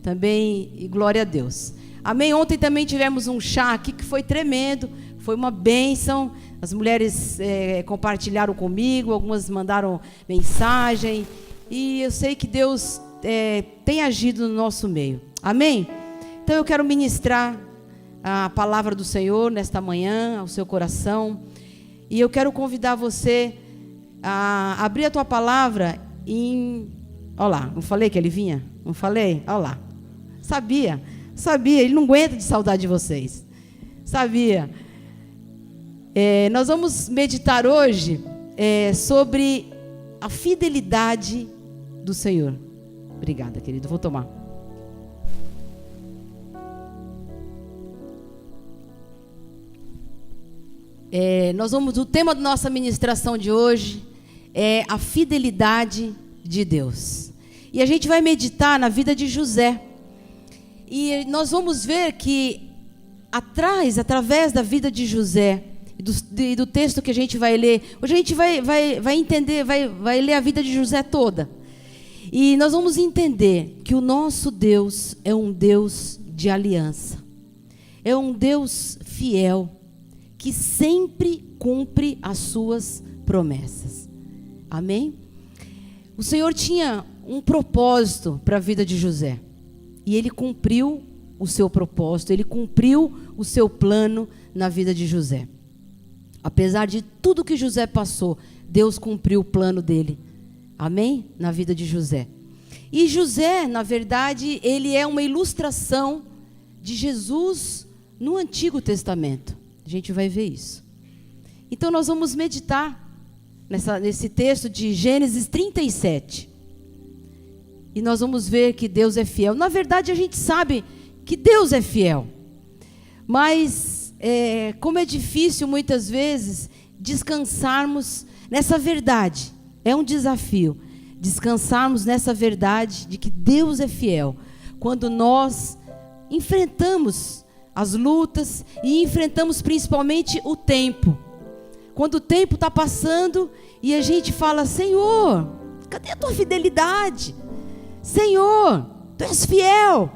também, e glória a Deus. Amém? Ontem também tivemos um chá aqui que foi tremendo, foi uma bênção. As mulheres compartilharam comigo, algumas mandaram mensagem, e eu sei que Deus tem agido no nosso meio. Amém? Então eu quero ministrar a palavra do Senhor nesta manhã ao seu coração, e eu quero convidar você a abrir a tua palavra em... Olha lá, não falei que ele vinha? Não falei? Olha lá. Sabia, ele não aguenta de saudade de vocês. Sabia. Nós vamos meditar hoje sobre a fidelidade do Senhor. Obrigada, querido, vou tomar. O tema da nossa ministração de hoje é a fidelidade de Deus. E a gente vai meditar na vida de José. E nós vamos ver que através da vida de José, e do texto que a gente vai ler, hoje a gente vai entender, vai ler a vida de José toda. E nós vamos entender que o nosso Deus é um Deus de aliança. É um Deus fiel, que sempre cumpre as suas promessas. Amém? O Senhor tinha um propósito para a vida de José. E ele cumpriu o seu propósito, ele cumpriu o seu plano na vida de José. Apesar de tudo que José passou, Deus cumpriu o plano dele. Amém? Na vida de José. E José, na verdade, ele é uma ilustração de Jesus no Antigo Testamento. A gente vai ver isso. Então nós vamos meditar nesse texto de Gênesis 37. E nós vamos ver que Deus é fiel. Na verdade, a gente sabe que Deus é fiel. Mas, como é difícil muitas vezes descansarmos nessa verdade. É um desafio descansarmos nessa verdade de que Deus é fiel. Quando nós enfrentamos as lutas e enfrentamos principalmente o tempo. Quando o tempo está passando e a gente fala: Senhor, cadê a tua fidelidade? Senhor, tu és fiel.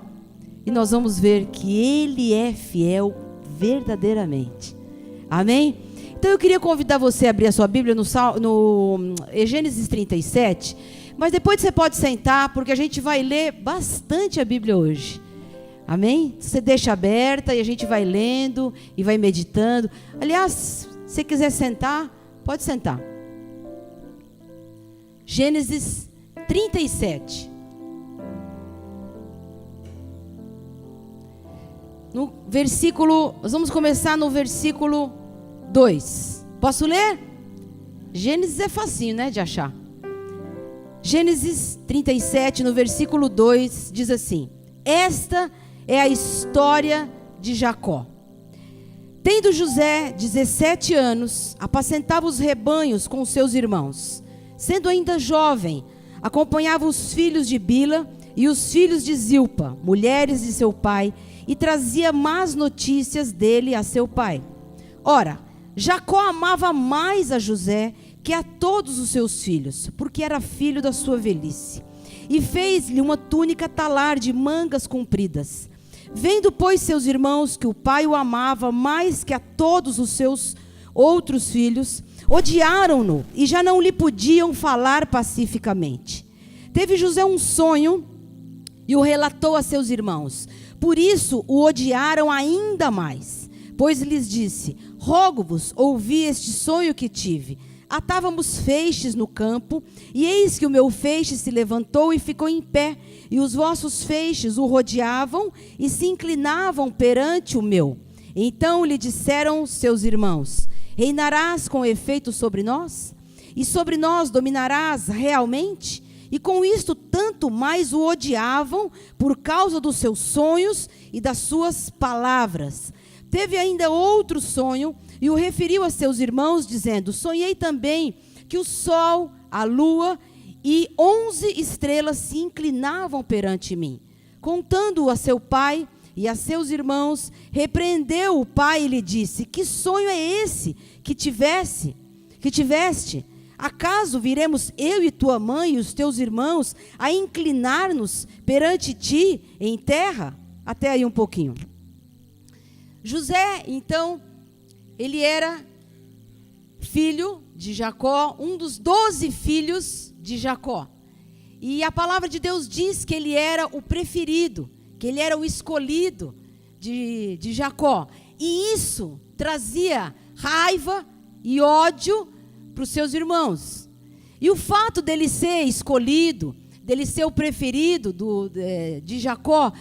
E nós vamos ver que Ele é fiel verdadeiramente. Amém? Então eu queria convidar você a abrir a sua Bíblia no Gênesis 37. Mas depois você pode sentar, porque a gente vai ler bastante a Bíblia hoje. Amém? Você deixa aberta e a gente vai lendo e vai meditando. Aliás, se você quiser sentar, pode sentar. Gênesis 37. No versículo, nós vamos começar no versículo 2. Posso ler? Gênesis é facinho, né, de achar. Gênesis 37, no versículo 2, diz assim: Esta é a história de Jacó. Tendo José 17 anos, apacentava os rebanhos com seus irmãos. Sendo ainda jovem, acompanhava os filhos de Bila e os filhos de Zilpa, mulheres de seu pai, e trazia más notícias dele a seu pai. Ora, Jacó amava mais a José que a todos os seus filhos, porque era filho da sua velhice. E fez-lhe uma túnica talar de mangas compridas. Vendo, pois, seus irmãos que o pai o amava mais que a todos os seus outros filhos, odiaram-no e já não lhe podiam falar pacificamente. Teve José um sonho e o relatou a seus irmãos. Por isso o odiaram ainda mais, pois lhes disse: Rogo-vos, ouvi este sonho que tive. Atávamos feixes no campo, e eis que o meu feixe se levantou e ficou em pé, e os vossos feixes o rodeavam e se inclinavam perante o meu. Então lhe disseram seus irmãos: Reinarás com efeito sobre nós? E sobre nós dominarás realmente? E com isto tanto mais o odiavam por causa dos seus sonhos e das suas palavras. Teve ainda outro sonho e o referiu a seus irmãos, dizendo: Sonhei também que o sol, a lua e 11 estrelas se inclinavam perante mim. Contando-o a seu pai e a seus irmãos, repreendeu o pai e lhe disse: Que sonho é esse que tiveste? Acaso viremos eu e tua mãe e os teus irmãos a inclinar-nos perante ti em terra? Até aí um pouquinho. José, então, ele era filho de Jacó, um dos 12 filhos de Jacó. E a palavra de Deus diz que ele era o preferido, que ele era o escolhido de Jacó. E isso trazia raiva e ódio para os seus irmãos. E o fato dele ser escolhido, dele ser o preferido de Jacó,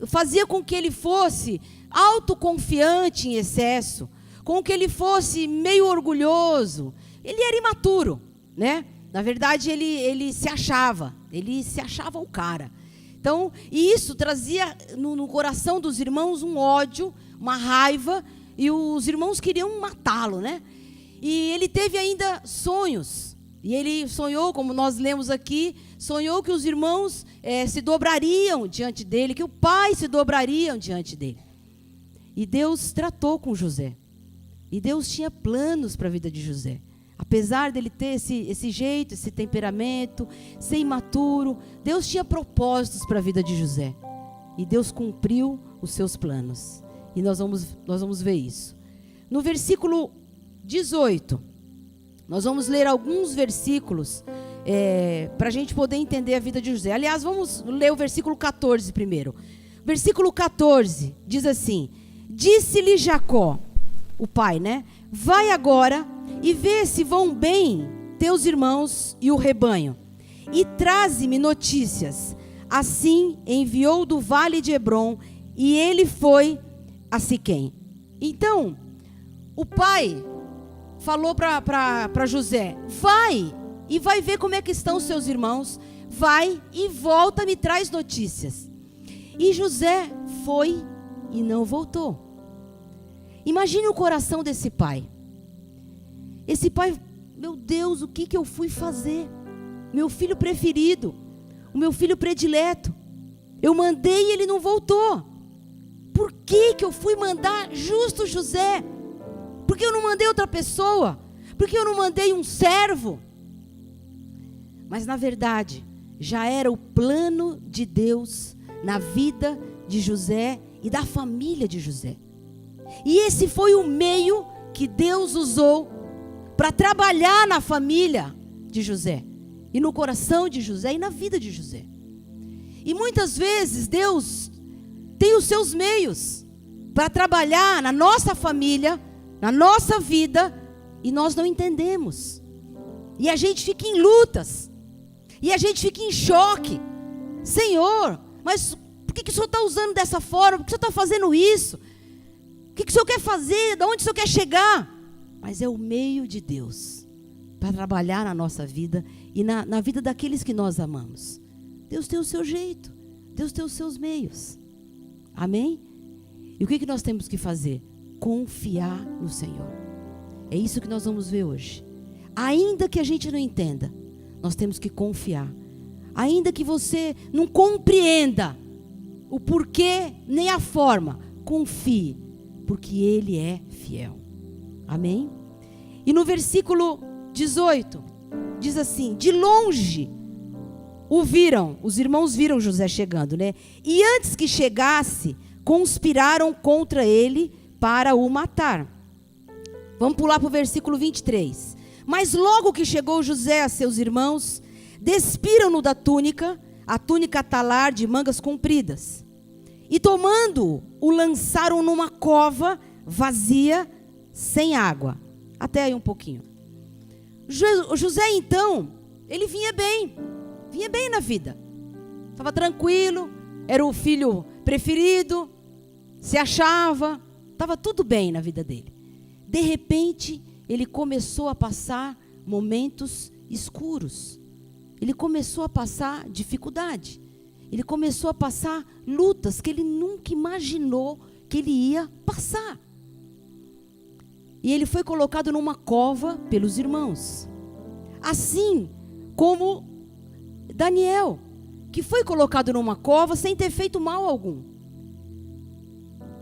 fazia com que ele fosse autoconfiante em excesso, com que ele fosse meio orgulhoso. Ele era imaturo, né? Na verdade, ele se achava o cara. Então, e isso trazia no coração dos irmãos um ódio, uma raiva, e os irmãos queriam matá-lo, né? E ele teve ainda sonhos, e ele sonhou, como nós lemos aqui, sonhou que os irmãos se dobrariam diante dele, que o pai se dobrariam diante dele. E Deus tratou com José. E Deus tinha planos para a vida de José. Apesar dele ter esse jeito, esse temperamento, ser imaturo, Deus tinha propósitos para a vida de José. E Deus cumpriu os seus planos. E nós vamos ver isso. No versículo 18, nós vamos ler alguns versículos para a gente poder entender a vida de José. Aliás, vamos ler o versículo 14 primeiro. Versículo 14 diz assim: disse-lhe Jacó, o pai, né? Vai agora e vê se vão bem teus irmãos e o rebanho, e traze-me notícias. Assim enviou do vale de Hebrom, e ele foi a Siquém. Então, o pai falou para José: vai e vai ver como é que estão os seus irmãos, vai e volta, me traz notícias. E José foi e não voltou. Imagine o coração desse pai. Esse pai, meu Deus, o que eu fui fazer? Meu filho preferido, o meu filho predileto, eu mandei e ele não voltou. Por que eu fui mandar justo José? Por que eu não mandei outra pessoa? Por que eu não mandei um servo? Mas na verdade, já era o plano de Deus na vida de José e da família de José. E esse foi o meio que Deus usou para trabalhar na família de José, e no coração de José, e na vida de José. E muitas vezes Deus tem os seus meios para trabalhar na nossa família, na nossa vida, e nós não entendemos. E a gente fica em lutas, e a gente fica em choque. Senhor, mas por que o Senhor está usando dessa forma? Por que o Senhor está fazendo isso? O que o Senhor quer fazer? De onde o Senhor quer chegar? Mas é o meio de Deus para trabalhar na nossa vida e na vida daqueles que nós amamos. Deus tem o seu jeito, Deus tem os seus meios. Amém? E o que nós temos que fazer? Confiar no Senhor. É isso que nós vamos ver hoje. Ainda que a gente não entenda, nós temos que confiar. Ainda que você não compreenda o porquê nem a forma, confie, porque Ele é fiel. Amém? E no versículo 18, diz assim: de longe o viram, os irmãos viram José chegando, né? E antes que chegasse, conspiraram contra ele para o matar. Vamos pular para o versículo 23. Mas logo que chegou José a seus irmãos, despiram-no da túnica, a túnica talar de mangas compridas. E tomando-o, o lançaram numa cova vazia, sem água. Até aí um pouquinho. José então, ele vinha bem na vida. Estava tranquilo, era o filho preferido, se achava, estava tudo bem na vida dele. De repente, ele começou a passar momentos escuros. Ele começou a passar dificuldade. Ele começou a passar lutas que ele nunca imaginou que ele ia passar. E ele foi colocado numa cova pelos irmãos. Assim como Daniel, que foi colocado numa cova sem ter feito mal algum.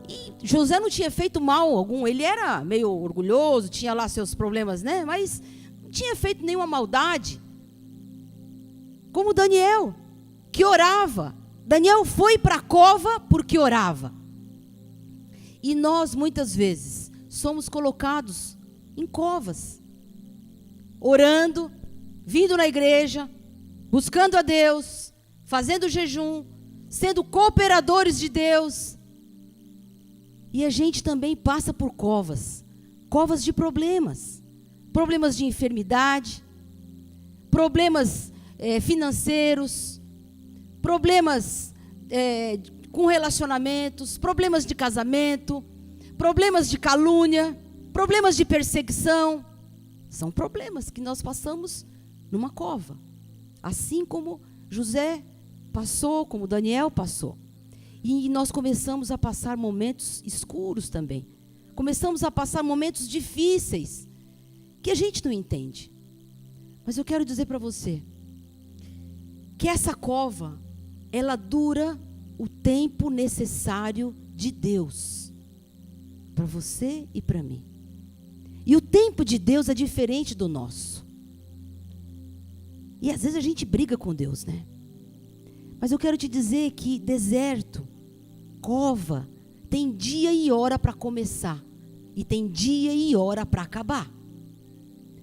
E José não tinha feito mal algum. Ele era meio orgulhoso, tinha lá seus problemas, né? Mas não tinha feito nenhuma maldade. Como Daniel, que orava. Daniel foi para a cova porque orava. E nós, muitas vezes, somos colocados em covas, orando, vindo na igreja, buscando a Deus, fazendo jejum, sendo cooperadores de Deus. E a gente também passa por covas de problemas, problemas de enfermidade, problemas financeiros, problemas com relacionamentos, problemas de casamento, problemas de calúnia, problemas de perseguição. São problemas que nós passamos numa cova. Assim como José passou, como Daniel passou. E nós começamos a passar momentos escuros também. Começamos a passar momentos difíceis, que a gente não entende. Mas eu quero dizer para você, que essa cova, ela dura o tempo necessário de Deus, para você e para mim. E o tempo de Deus é diferente do nosso. E às vezes a gente briga com Deus, né? Mas eu quero te dizer que deserto, cova, tem dia e hora para começar. E tem dia e hora para acabar.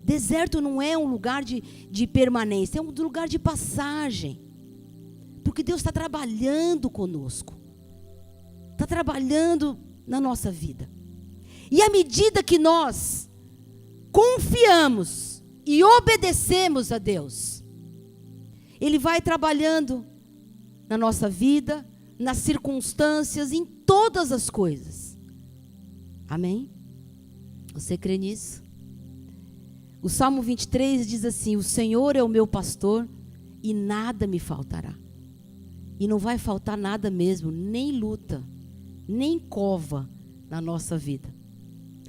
Deserto não é um lugar de permanência, é um lugar de passagem. Porque Deus está trabalhando conosco. Está trabalhando na nossa vida. E à medida que nós confiamos e obedecemos a Deus, Ele vai trabalhando na nossa vida, nas circunstâncias, em todas as coisas. Amém? Você crê nisso? O Salmo 23 diz assim: o Senhor é o meu pastor e nada me faltará. E não vai faltar nada mesmo, nem luta, nem cova na nossa vida.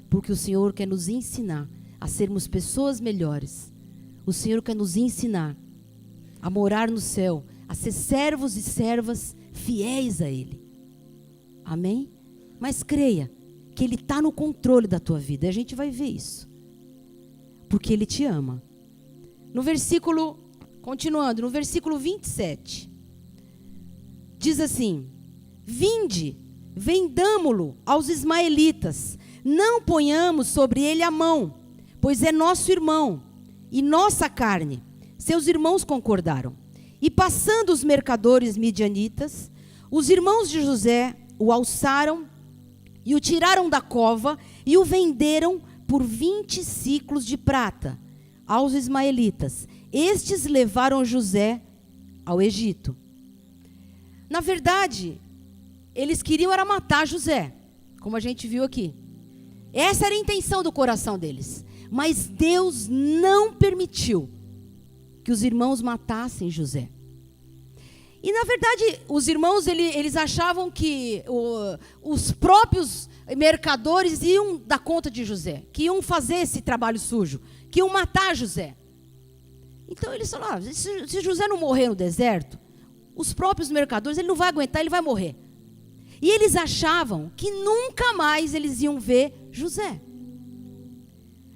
Porque o Senhor quer nos ensinar a sermos pessoas melhores. O Senhor quer nos ensinar a morar no céu, a ser servos e servas fiéis a Ele. Amém? Mas creia que Ele está no controle da tua vida. E a gente vai ver isso. Porque Ele te ama. No versículo, continuando, no versículo 27, diz assim: vinde, vendamo-lo aos ismaelitas, não ponhamos sobre ele a mão, pois é nosso irmão e nossa carne. Seus irmãos concordaram. E passando os mercadores midianitas, os irmãos de José o alçaram e o tiraram da cova e o venderam por 20 siclos de prata aos ismaelitas. Estes levaram José ao Egito. Na verdade, eles queriam era matar José, como a gente viu aqui. Essa era a intenção do coração deles. Mas Deus não permitiu que os irmãos matassem José. E na verdade, os irmãos, eles achavam que os próprios mercadores iam dar conta de José, que iam fazer esse trabalho sujo, que iam matar José. Então eles falaram: se José não morrer no deserto, os próprios mercadores, ele não vai aguentar, ele vai morrer. E eles achavam que nunca mais eles iam ver José.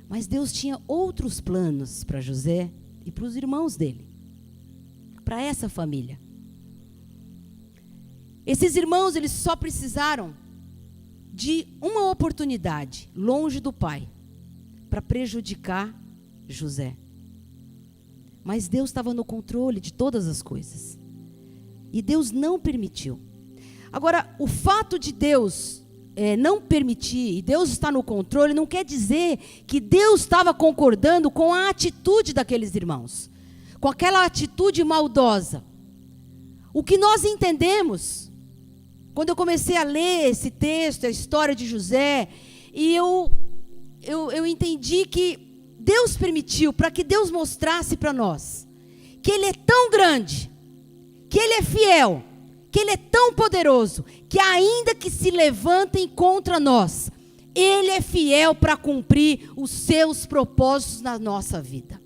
Mas Deus tinha outros planos para José e para os irmãos dele, para essa família. Esses irmãos, eles só precisaram de uma oportunidade, longe do pai, para prejudicar José. Mas Deus estava no controle de todas as coisas. E Deus não permitiu. Agora, o fato de Deus não permitir, e Deus está no controle, não quer dizer que Deus estava concordando com a atitude daqueles irmãos, com aquela atitude maldosa. O que nós entendemos, quando eu comecei a ler esse texto, a história de José, e eu entendi que Deus permitiu, para que Deus mostrasse para nós que Ele é tão grande, que Ele é fiel, que Ele é tão poderoso, que ainda que se levantem contra nós, Ele é fiel para cumprir os seus propósitos na nossa vida.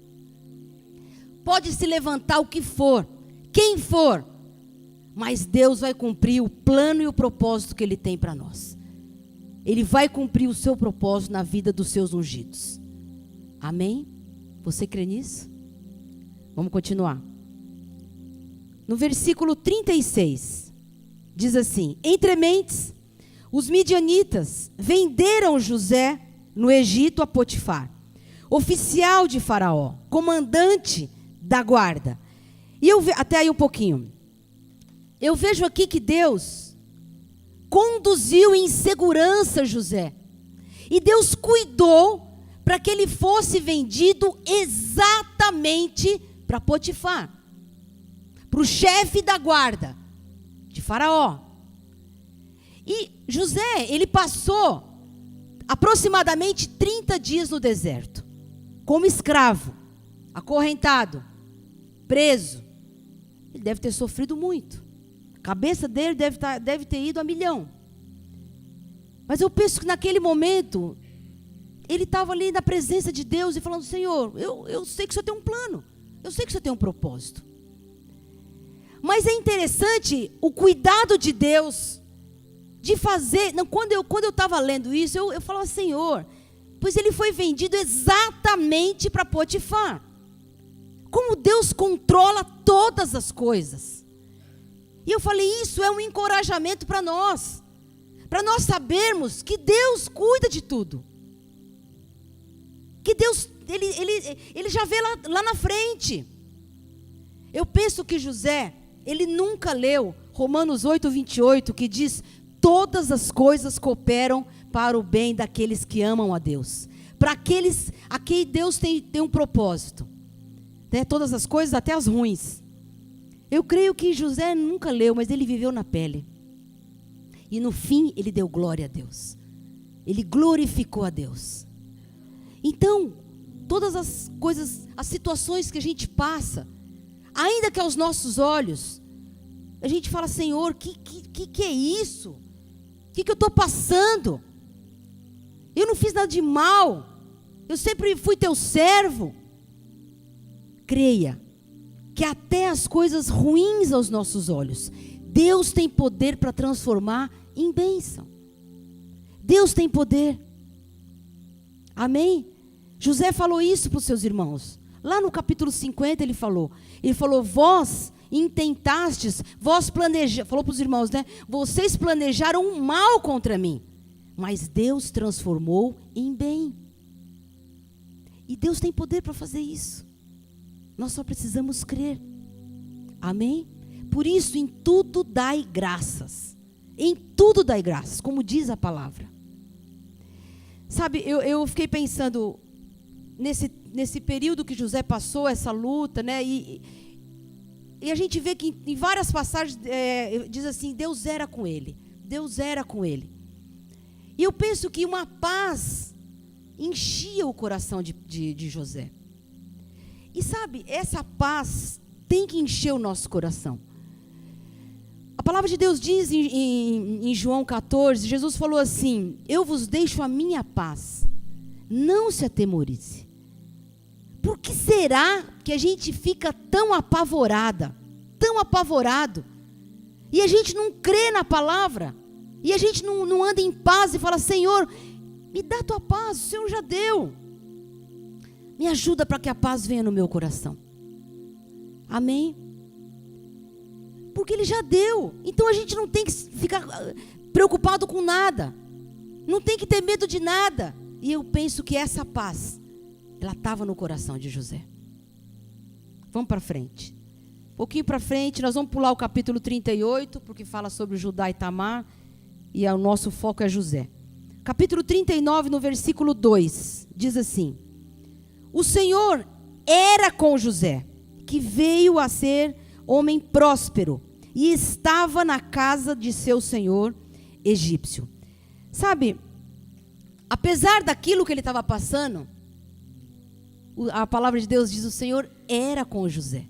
Pode se levantar o que for, quem for, mas Deus vai cumprir o plano e o propósito que Ele tem para nós. Ele vai cumprir o seu propósito na vida dos seus ungidos. Amém? Você crê nisso? Vamos continuar. No versículo 36, diz assim: entre mentes, os midianitas venderam José no Egito a Potifar, oficial de Faraó, comandante da guarda. E até aí um pouquinho. Eu vejo aqui que Deus conduziu em segurança José. E Deus cuidou para que ele fosse vendido exatamente para Potifar, para o chefe da guarda de Faraó. E José, ele passou aproximadamente 30 dias no deserto, como escravo, acorrentado, preso. Ele deve ter sofrido muito. A cabeça dele deve ter ido a milhão. Mas eu penso que naquele momento, ele estava ali na presença de Deus e falando: Senhor, eu sei que o Senhor tem um plano. Eu sei que o Senhor tem um propósito. Mas é interessante o cuidado de Deus de fazer. Não, quando eu estava lendo isso, eu falava: Senhor, pois ele foi vendido exatamente para Potifar. Como Deus controla todas as coisas. E eu falei: isso é um encorajamento para nós sabermos que Deus cuida de tudo. Que Deus, ele já vê lá na frente. Eu penso que José, ele nunca leu Romanos 8:28, que diz: todas as coisas cooperam para o bem daqueles que amam a Deus. Para aqueles a quem Deus tem um propósito. Né? Todas as coisas, até as ruins. Eu creio que José nunca leu, mas ele viveu na pele. E no fim, ele deu glória a Deus. Ele glorificou a Deus. Então, todas as coisas, as situações que a gente passa, ainda que aos nossos olhos, a gente fala: Senhor, que é isso? O que eu estou passando? Eu não fiz nada de mal. Eu sempre fui teu servo. Creia que até as coisas ruins aos nossos olhos, Deus tem poder para transformar em bênção. Deus tem poder. Amém? José falou isso para os seus irmãos. Lá no capítulo 50 ele falou: vós intentastes, vós planejaram, falou para os irmãos, né? Vocês planejaram um mal contra mim, mas Deus transformou em bem. E Deus tem poder para fazer isso. Nós só precisamos crer. Amém? Por isso, em tudo dai graças. Em tudo dai graças, como diz a palavra. Sabe, eu fiquei pensando nesse período que José passou, essa luta, né? E a gente vê que em várias passagens diz assim: Deus era com ele. Deus era com ele. E eu penso que uma paz enchia o coração de José. E sabe, essa paz tem que encher o nosso coração. A palavra de Deus diz em João 14, Jesus falou assim: eu vos deixo a minha paz, não se atemorize. Por que será que a gente fica tão apavorado, e a gente não crê na palavra, e a gente não anda em paz e fala: Senhor, me dá a tua paz, o Senhor já deu. Me ajuda para que a paz venha no meu coração. Amém? Porque Ele já deu. Então a gente não tem que ficar preocupado com nada. Não tem que ter medo de nada. E eu penso que essa paz, ela estava no coração de José. Vamos para frente. Um pouquinho para frente, nós vamos pular o capítulo 38, porque fala sobre Judá e Tamar. E o nosso foco é José. Capítulo 39, no versículo 2, diz assim: o Senhor era com José, que veio a ser homem próspero, e estava na casa de seu senhor egípcio. Sabe, apesar daquilo que ele estava passando, a palavra de Deus diz: o Senhor era com José.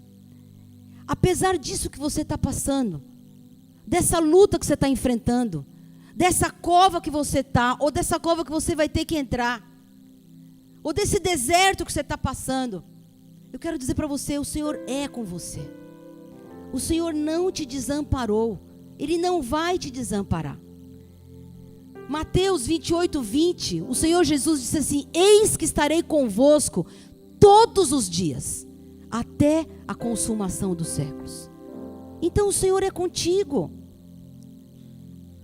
Apesar disso que você está passando, dessa luta que você está enfrentando, dessa cova que você está, ou dessa cova que você vai ter que entrar, ou desse deserto que você está passando, eu quero dizer para você: o Senhor é com você. O Senhor não te desamparou. Ele não vai te desamparar. Mateus 28:20, o Senhor Jesus disse assim: eis que estarei convosco todos os dias, até a consumação dos séculos. Então o Senhor é contigo.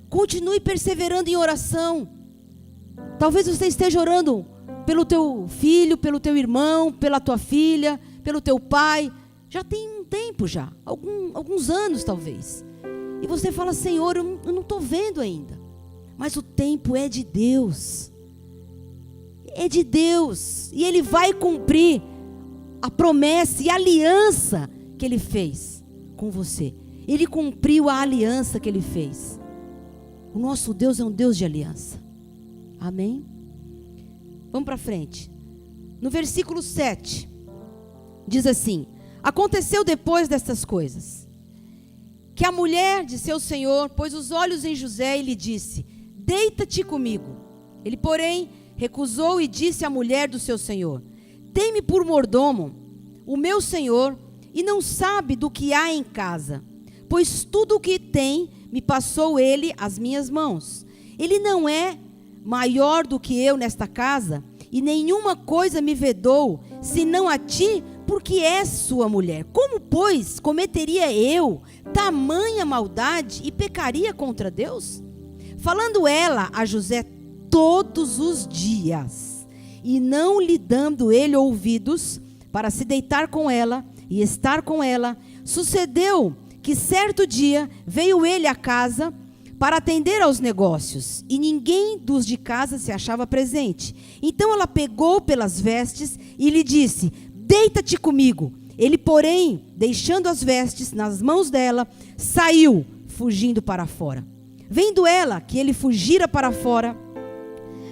Continue perseverando em oração. Talvez você esteja orando pelo teu filho, pelo teu irmão, pela tua filha, pelo teu pai. Já tem um tempo já, alguns anos talvez. E você fala: Senhor, eu não estou vendo ainda. Mas o tempo é de Deus. É de Deus. E Ele vai cumprir a promessa e a aliança que Ele fez com você. Ele cumpriu a aliança que Ele fez. O nosso Deus é um Deus de aliança. Amém? Vamos para frente. No versículo 7, diz assim: aconteceu depois destas coisas, que a mulher de seu senhor pôs os olhos em José e lhe disse: deita-te comigo. Ele, porém, recusou e disse à mulher do seu senhor: tem-me por mordomo o meu senhor, e não sabe do que há em casa, pois tudo o que tem me passou ele às minhas mãos. Ele não é maior do que eu nesta casa, e nenhuma coisa me vedou, senão a ti, porque és sua mulher. Como, pois, cometeria eu tamanha maldade e pecaria contra Deus? Falando ela a José todos os dias, e não lhe dando ele ouvidos para se deitar com ela e estar com ela, sucedeu que certo dia veio ele à casa para atender aos negócios, e ninguém dos de casa se achava presente. Então ela pegou pelas vestes e lhe disse: deita-te comigo. Ele, porém, deixando as vestes nas mãos dela, saiu, fugindo para fora. Vendo ela que ele fugira para fora,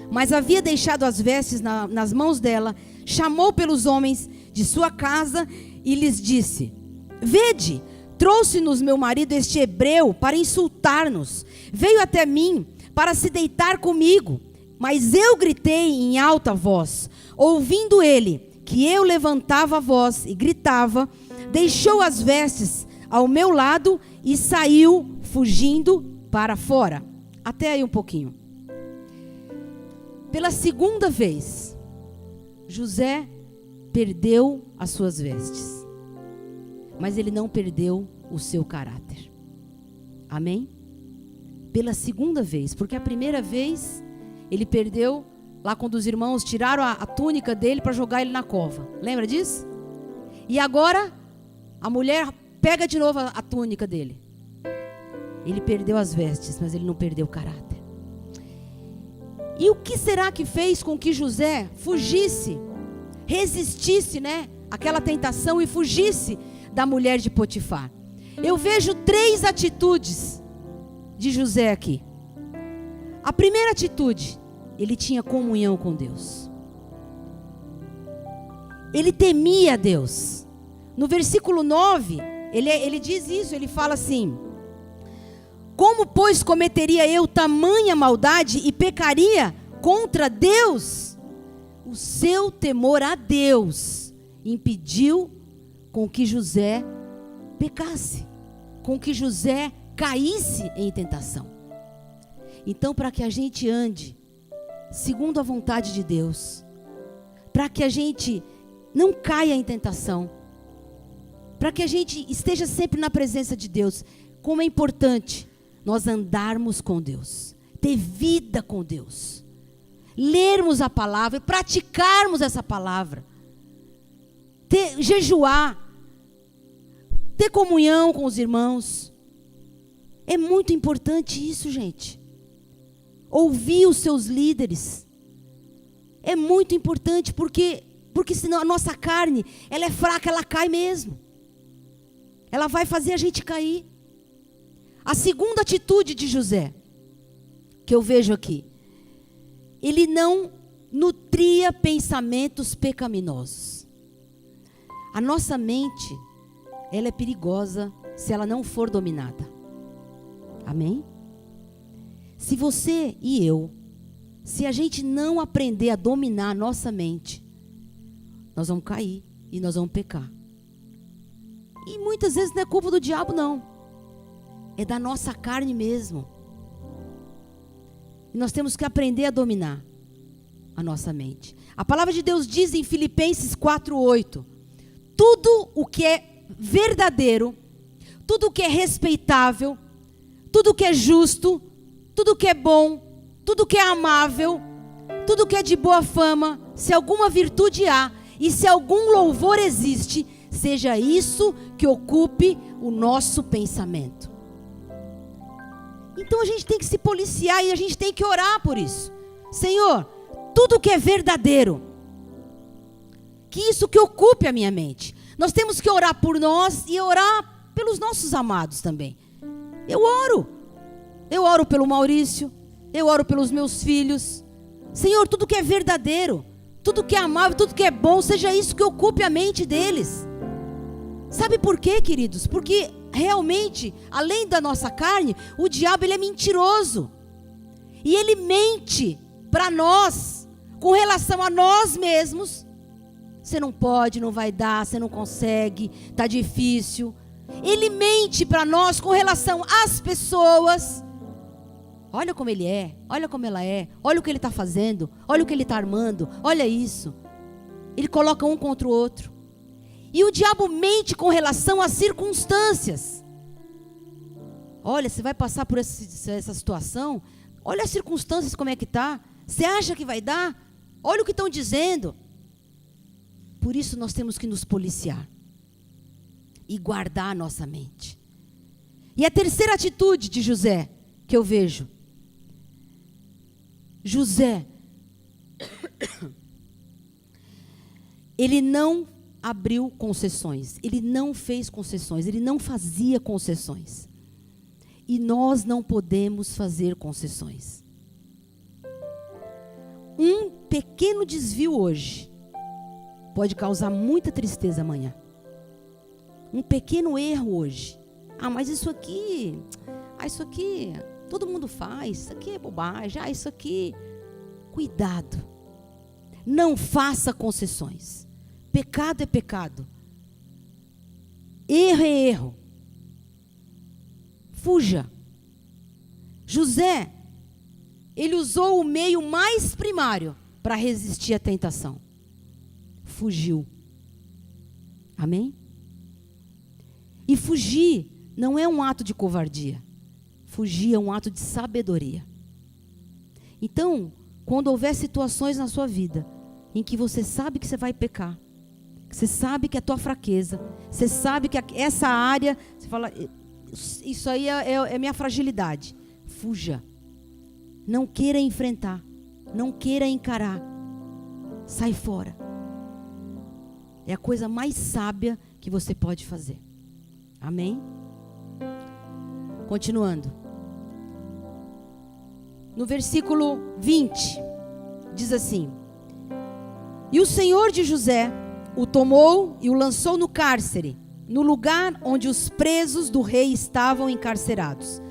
mas havia deixado as vestes nas mãos dela, chamou pelos homens de sua casa e lhes disse: vede, trouxe-nos meu marido este hebreu para insultar-nos. Veio até mim para se deitar comigo, mas eu gritei em alta voz. Ouvindo ele que eu levantava a voz e gritava, deixou as vestes ao meu lado e saiu fugindo para fora. Até aí um pouquinho. Pela segunda vez, José perdeu as suas vestes, mas ele não perdeu o seu caráter. Amém? Pela segunda vez, porque a primeira vez ele perdeu lá quando os irmãos tiraram a túnica dele para jogar ele na cova. Lembra disso? E agora a mulher pega de novo a túnica dele. Ele perdeu as vestes, mas ele não perdeu o caráter. E o que será que fez com que José fugisse, resistisse, àquela tentação e fugisse da mulher de Potifar? Eu vejo 3 atitudes de José aqui. A primeira atitude: ele tinha comunhão com Deus. Ele temia a Deus. No versículo 9, ele diz isso, ele fala assim: como, pois, cometeria eu tamanha maldade e pecaria contra Deus? O seu temor a Deus impediu com que José pecasse, com que José caísse em tentação. Então, para que a gente ande segundo a vontade de Deus, para que a gente não caia em tentação, para que a gente esteja sempre na presença de Deus, como é importante nós andarmos com Deus, ter vida com Deus, lermos a palavra e praticarmos essa palavra, jejuar, ter comunhão com os irmãos. É muito importante isso, gente. Ouvir os seus líderes é muito importante, porque senão a nossa carne, ela é fraca, ela cai mesmo. Ela vai fazer a gente cair. A segunda atitude de José, que eu vejo aqui: ele não nutria pensamentos pecaminosos. A nossa mente, ela é perigosa se ela não for dominada. Amém? Se você e eu, se a gente não aprender a dominar a nossa mente, nós vamos cair e nós vamos pecar. E muitas vezes não é culpa do diabo, não. É da nossa carne mesmo. E nós temos que aprender a dominar a nossa mente. A palavra de Deus diz em Filipenses 4:8: tudo o que é verdadeiro, tudo o que é respeitável, tudo o que é justo, tudo o que é bom, tudo o que é amável, tudo o que é de boa fama, se alguma virtude há e se algum louvor existe, seja isso que ocupe o nosso pensamento. Então a gente tem que se policiar e a gente tem que orar por isso. Senhor, tudo que é verdadeiro, que isso que ocupe a minha mente. Nós temos que orar por nós e orar pelos nossos amados também. Eu oro pelo Maurício, eu oro pelos meus filhos. Senhor, tudo que é verdadeiro, tudo que é amável, tudo que é bom, seja isso que ocupe a mente deles. Sabe por quê, queridos? Porque realmente, além da nossa carne, o diabo ele é mentiroso. E ele mente para nós, com relação a nós mesmos. Você não pode, não vai dar, você não consegue, está difícil. Ele mente para nós com relação às pessoas. Olha como ele é, olha como ela é, olha o que ele está fazendo, olha o que ele está armando, olha isso. Ele coloca um contra o outro. E o diabo mente com relação às circunstâncias. Olha, você vai passar por essa situação, olha as circunstâncias como é que está. Você acha que vai dar? Olha o que estão dizendo. Por isso nós temos que nos policiar e guardar a nossa mente. E a terceira atitude de José que eu vejo. José, ele não abriu concessões, ele não fez concessões, ele não fazia concessões. E nós não podemos fazer concessões. Um pequeno desvio hoje pode causar muita tristeza amanhã. Um pequeno erro hoje. Mas isso aqui todo mundo faz, isso aqui é bobagem, isso aqui. Cuidado. Não faça concessões. Pecado é pecado. Erro é erro. Fuja. José, ele usou o meio mais primário para resistir à tentação. Fugiu. Amém? E fugir não é um ato de covardia. Fugir é um ato de sabedoria. Então, quando houver situações na sua vida em que você sabe que você vai pecar, que você sabe que é a tua fraqueza, você sabe que essa área, você fala, isso aí é minha fragilidade. Fuja. Não queira enfrentar. Não queira encarar. Sai fora. É a coisa mais sábia que você pode fazer. Amém? Continuando. No versículo 20, diz assim: e o Senhor de José o tomou e o lançou no cárcere, no lugar onde os presos do rei estavam encarcerados.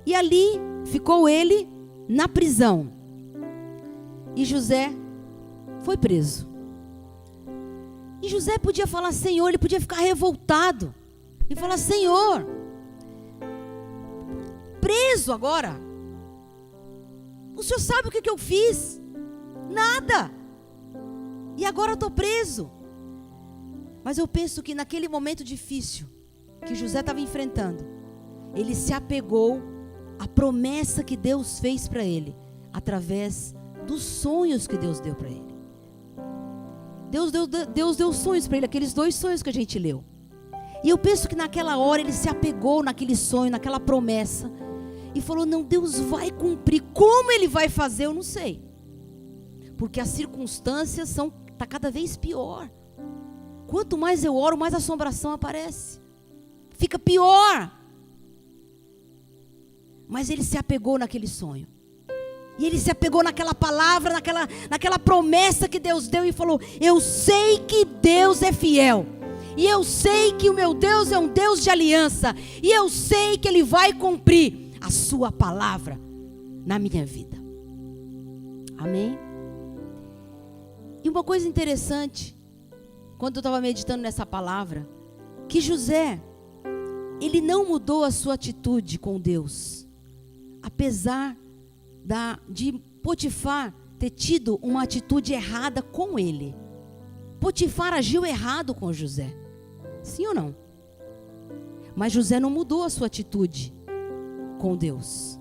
E ali ficou ele na prisão. E José foi preso. E José podia falar, Senhor, ele podia ficar revoltado. E falar, Senhor, preso agora. O Senhor sabe o que eu fiz? Nada. E agora eu estou preso. Mas eu penso que naquele momento difícil que José estava enfrentando, ele se apegou à promessa que Deus fez para ele, através dos sonhos que Deus deu para ele. Deus deu sonhos para ele, aqueles 2 sonhos que a gente leu. E eu penso que naquela hora ele se apegou naquele sonho, naquela promessa, e falou, não, Deus vai cumprir. Como ele vai fazer, eu não sei. Porque as circunstâncias está cada vez pior. Quanto mais eu oro, mais assombração aparece. Fica pior. Mas ele se apegou naquele sonho. E ele se apegou naquela palavra, naquela promessa que Deus deu e falou, eu sei que Deus é fiel. E eu sei que o meu Deus é um Deus de aliança. E eu sei que Ele vai cumprir a sua palavra na minha vida. Amém? E uma coisa interessante, quando eu estava meditando nessa palavra, que José, ele não mudou a sua atitude com Deus. Apesar de Potifar ter tido uma atitude errada com ele. Potifar agiu errado com José. Sim ou não? Mas José não mudou a sua atitude com Deus.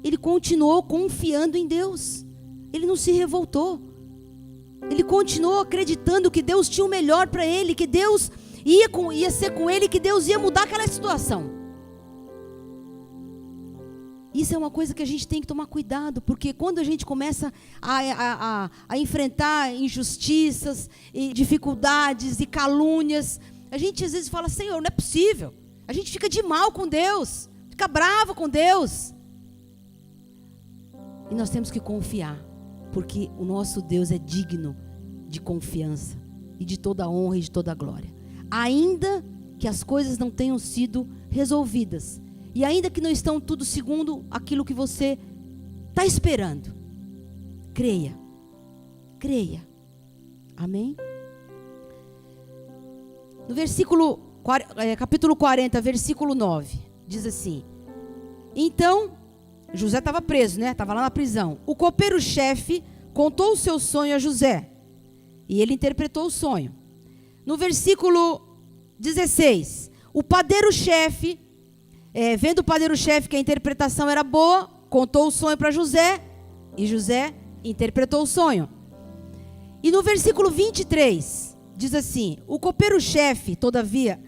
Ele continuou confiando em Deus. Ele não se revoltou. Ele continuou acreditando que Deus tinha o melhor para ele, que Deus ia ser com ele, que Deus ia mudar aquela situação. Isso é uma coisa que a gente tem que tomar cuidado, porque quando a gente começa a enfrentar injustiças, e dificuldades e calúnias, a gente às vezes fala: Senhor, não é possível. A gente fica de mal com Deus, fica bravo com Deus. E nós temos que confiar, porque o nosso Deus é digno de confiança e de toda a honra e de toda a glória. Ainda que as coisas não tenham sido resolvidas, e ainda que não estão tudo segundo aquilo que você está esperando, creia, creia. Amém? No capítulo 40, versículo 9, diz assim: então, José estava preso, né? Estava lá na prisão. O copeiro-chefe contou o seu sonho a José, e ele interpretou o sonho. No versículo 16, o padeiro-chefe, vendo o padeiro-chefe que a interpretação era boa, contou o sonho para José, e José interpretou o sonho. E no versículo 23, diz assim: o copeiro-chefe, todavia,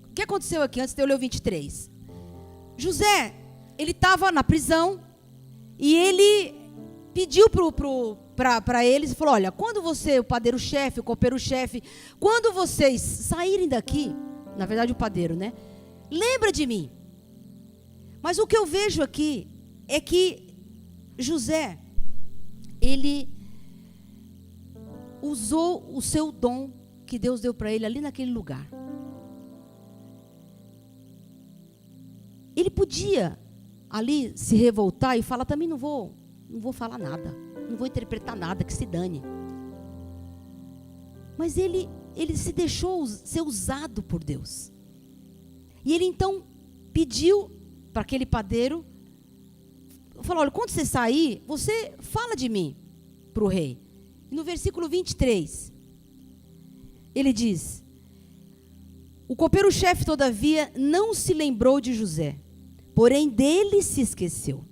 o que aconteceu aqui antes de eu ler o 23? José, ele estava na prisão, e ele pediu para eles, e falou: olha, quando você, o padeiro-chefe, o copeiro-chefe, quando vocês saírem daqui, na verdade o padeiro, né? Lembra de mim. Mas o que eu vejo aqui é que José, ele usou o seu dom que Deus deu para ele ali naquele lugar. Ele podia ali se revoltar e falar: também não vou falar nada, não vou interpretar nada, que se dane. Mas ele se deixou ser usado por Deus. E ele então pediu para aquele padeiro, falou: olha, quando você sair, você fala de mim para o rei. E no versículo 23, ele diz: o copeiro-chefe, todavia, não se lembrou de José, porém dele se esqueceu.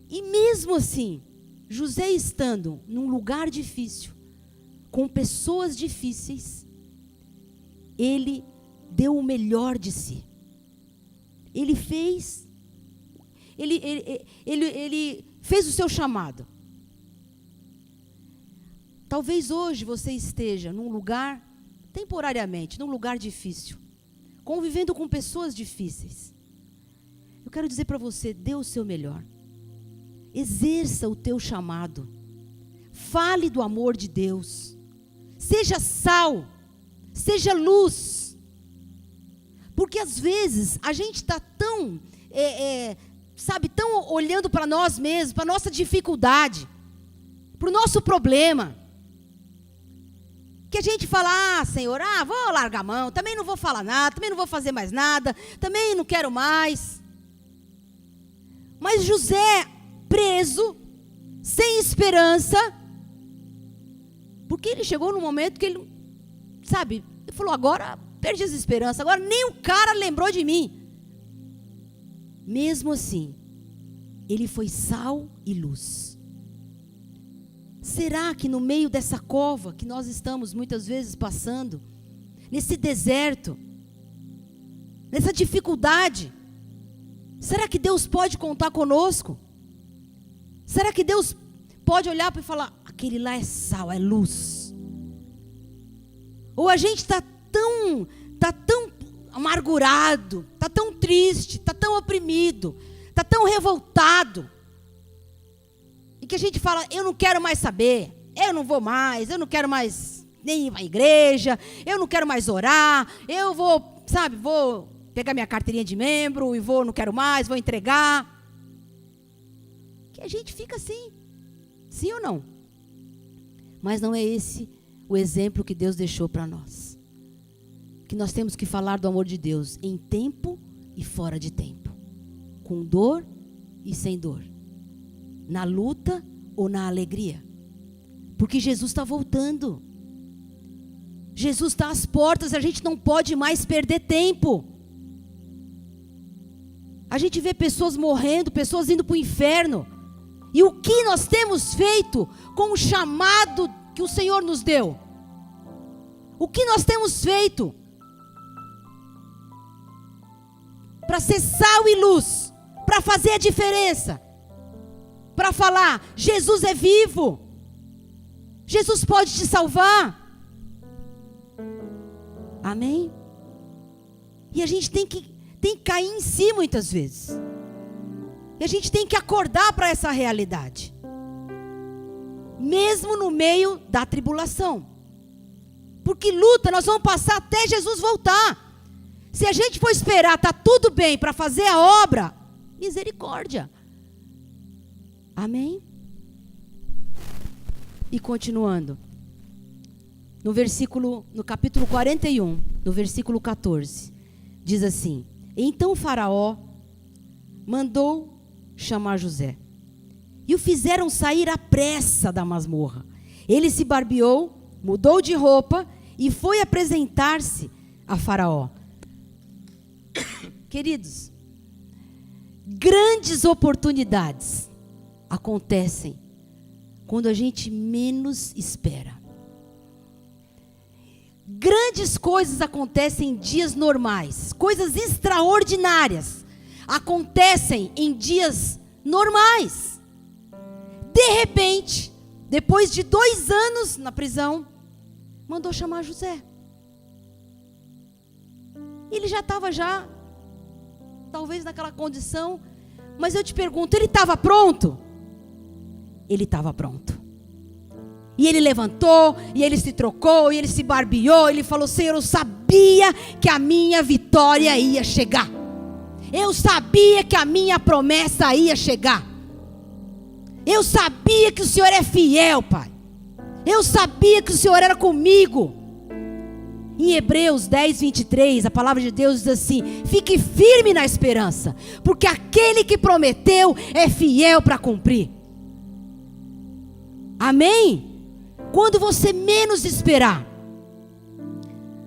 E mesmo assim, José estando num lugar difícil, com pessoas difíceis, ele deu o melhor de si. Ele fez o seu chamado. Talvez hoje você esteja num lugar, temporariamente, num lugar difícil, convivendo com pessoas difíceis. Eu quero dizer para você: dê o seu melhor. Exerça o teu chamado. Fale do amor de Deus. Seja sal. Seja luz. Porque às vezes a gente está tão, tão olhando para nós mesmos, para a nossa dificuldade, para o nosso problema, que a gente fala: Senhor, vou largar a mão, também não vou falar nada, também não vou fazer mais nada, também não quero mais. Mas José, preso, sem esperança, porque ele chegou num momento que ele falou: agora perdi as esperanças, agora nem o cara lembrou de mim. Mesmo assim, ele foi sal e luz. Será que no meio dessa cova que nós estamos muitas vezes passando, nesse deserto, nessa dificuldade, será que Deus pode contar conosco? Será que Deus pode olhar para e falar: aquele lá é sal, é luz? Ou a gente está tão amargurado, está tão triste, está tão oprimido, está tão revoltado, e que a gente fala: eu não quero mais saber, eu não vou mais, eu não quero mais nem ir à igreja, eu não quero mais orar, eu vou pegar minha carteirinha de membro e não quero mais, vou entregar. Que a gente fica assim, sim ou não? Mas não é esse o exemplo que Deus deixou para nós. Que nós temos que falar do amor de Deus em tempo e fora de tempo, com dor e sem dor. Na luta ou na alegria? Porque Jesus está voltando. Jesus está às portas, a gente não pode mais perder tempo. A gente vê pessoas morrendo, pessoas indo para o inferno. E o que nós temos feito com o chamado que o Senhor nos deu? O que nós temos feito para ser sal e luz, para fazer a diferença, para falar, Jesus é vivo, Jesus pode te salvar. Amém? E a gente tem que cair em si muitas vezes. E a gente tem que acordar para essa realidade. Mesmo no meio da tribulação. Porque luta nós vamos passar até Jesus voltar. Se a gente for esperar, tá tudo bem para fazer a obra, misericórdia. Amém? E continuando. No capítulo 41, no versículo 14, diz assim: então o faraó mandou chamar José, e o fizeram sair à pressa da masmorra. Ele se barbeou, mudou de roupa, e foi apresentar-se a faraó. Queridos, grandes oportunidades acontecem quando a gente menos espera. Grandes coisas acontecem em dias normais. Coisas extraordinárias acontecem em dias normais. De repente, depois de 2 anos na prisão, mandou chamar José. Ele já estava talvez naquela condição. Mas eu te pergunto, ele estava pronto? Ele estava pronto. E ele levantou, e ele se trocou, e ele se barbeou, ele falou: Senhor, eu sabia que a minha vitória ia chegar. Eu sabia que a minha promessa ia chegar. Eu sabia que o Senhor é fiel, Pai. Eu sabia que o Senhor era comigo. Em Hebreus 10, 23, a palavra de Deus diz assim: fique firme na esperança, porque aquele que prometeu é fiel para cumprir. Amém? Quando você menos esperar,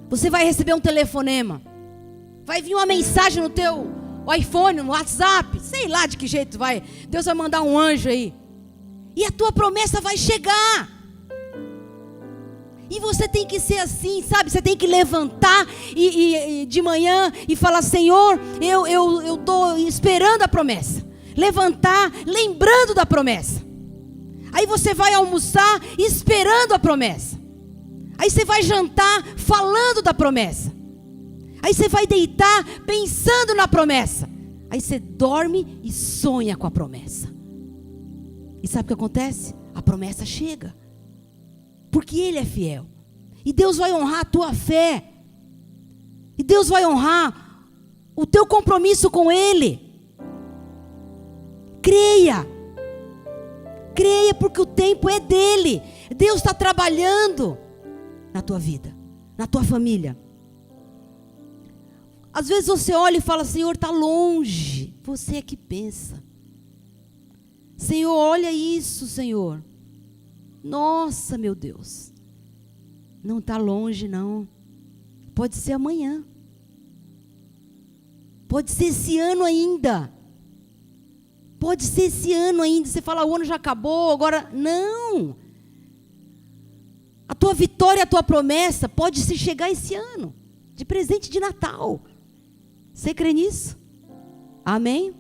você vai receber um telefonema, vai vir uma mensagem no teu iPhone, no WhatsApp, sei lá de que jeito vai. Deus vai mandar um anjo aí, e a tua promessa vai chegar. E você tem que ser assim, sabe? Você tem que levantar e de manhã e falar: Senhor, eu estou esperando a promessa. Levantar, lembrando da promessa. Aí você vai almoçar esperando a promessa. Aí você vai jantar falando da promessa. Aí você vai deitar pensando na promessa. Aí você dorme e sonha com a promessa. E sabe o que acontece? A promessa chega. Porque Ele é fiel. E Deus vai honrar a tua fé. E Deus vai honrar o teu compromisso com Ele. Creia. Creia, porque o tempo é dele. Deus está trabalhando na tua vida, na tua família. Às vezes você olha e fala: Senhor, está longe. Você é que pensa: Senhor, olha isso, Senhor. Nossa, meu Deus. Não está longe, não. Pode ser amanhã. Pode ser esse ano ainda. Pode ser esse ano ainda. Você fala: o ano já acabou, agora. Não. A tua vitória, a tua promessa pode se chegar esse ano, de presente de Natal. Você crê nisso? Amém?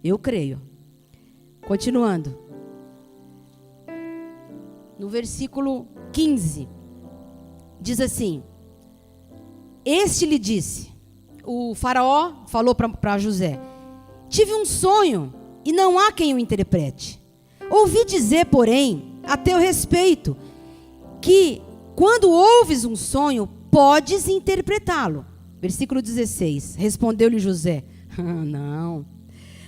Eu creio. Continuando. No versículo 15, diz assim: este lhe disse, o faraó falou para José: tive um sonho e não há quem o interprete. Ouvi dizer, porém, a teu respeito, que quando ouves um sonho, podes interpretá-lo. Versículo 16, respondeu-lhe José: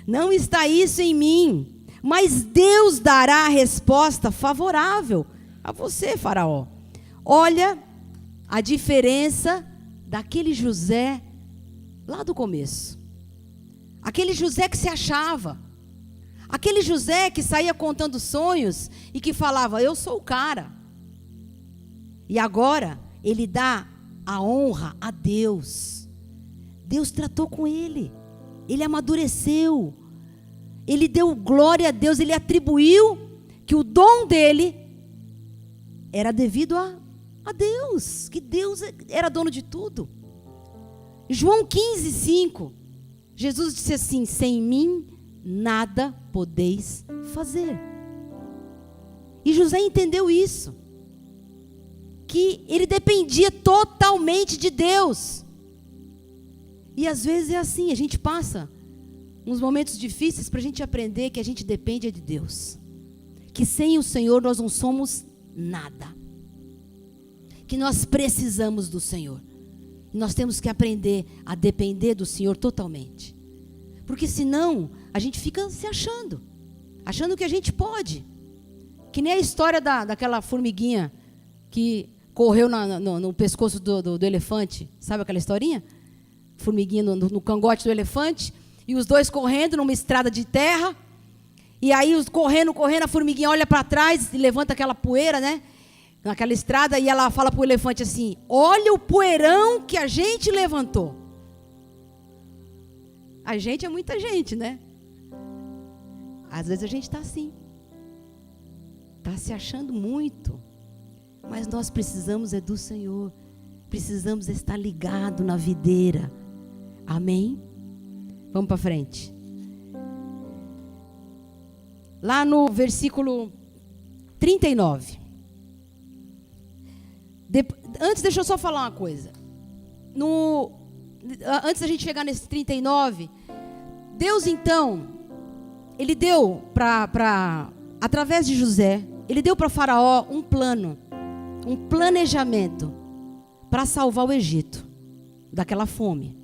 não está isso em mim, mas Deus dará a resposta favorável a você, faraó. Olha a diferença daquele José lá do começo. Aquele José que se achava. Aquele José que saía contando sonhos e que falava, eu sou o cara. E agora ele dá a honra a Deus. Deus tratou com ele. Ele amadureceu. Ele deu glória a Deus. Ele atribuiu que o dom dele era devido a Deus. Que Deus era dono de tudo. João 15:5. Jesus disse assim, sem mim nada podeis fazer. E José entendeu isso. Que ele dependia totalmente de Deus. E às vezes é assim, a gente passa uns momentos difíceis para a gente aprender que a gente depende de Deus. Que sem o Senhor nós não somos nada. Que nós precisamos do Senhor. E nós temos que aprender a depender do Senhor totalmente. Porque senão a gente fica se achando que a gente pode. Que nem a história daquela formiguinha que correu no pescoço do elefante. Sabe aquela historinha? Formiguinha no cangote do elefante. E os dois correndo numa estrada de terra. E aí, correndo, a formiguinha olha para trás e levanta aquela poeira, né? Naquela estrada. E ela fala para o elefante assim, olha o poeirão que a gente levantou. A gente é muita gente, né? Às vezes a gente está assim. Está se achando muito. Mas nós precisamos é do Senhor. Precisamos estar ligado na videira. Amém? Vamos para frente. Lá no versículo 39. Antes, deixa eu só falar uma coisa. Antes da gente chegar nesse 39, Deus então, Ele deu através de José, Ele deu para Faraó um plano, um planejamento para salvar o Egito daquela fome.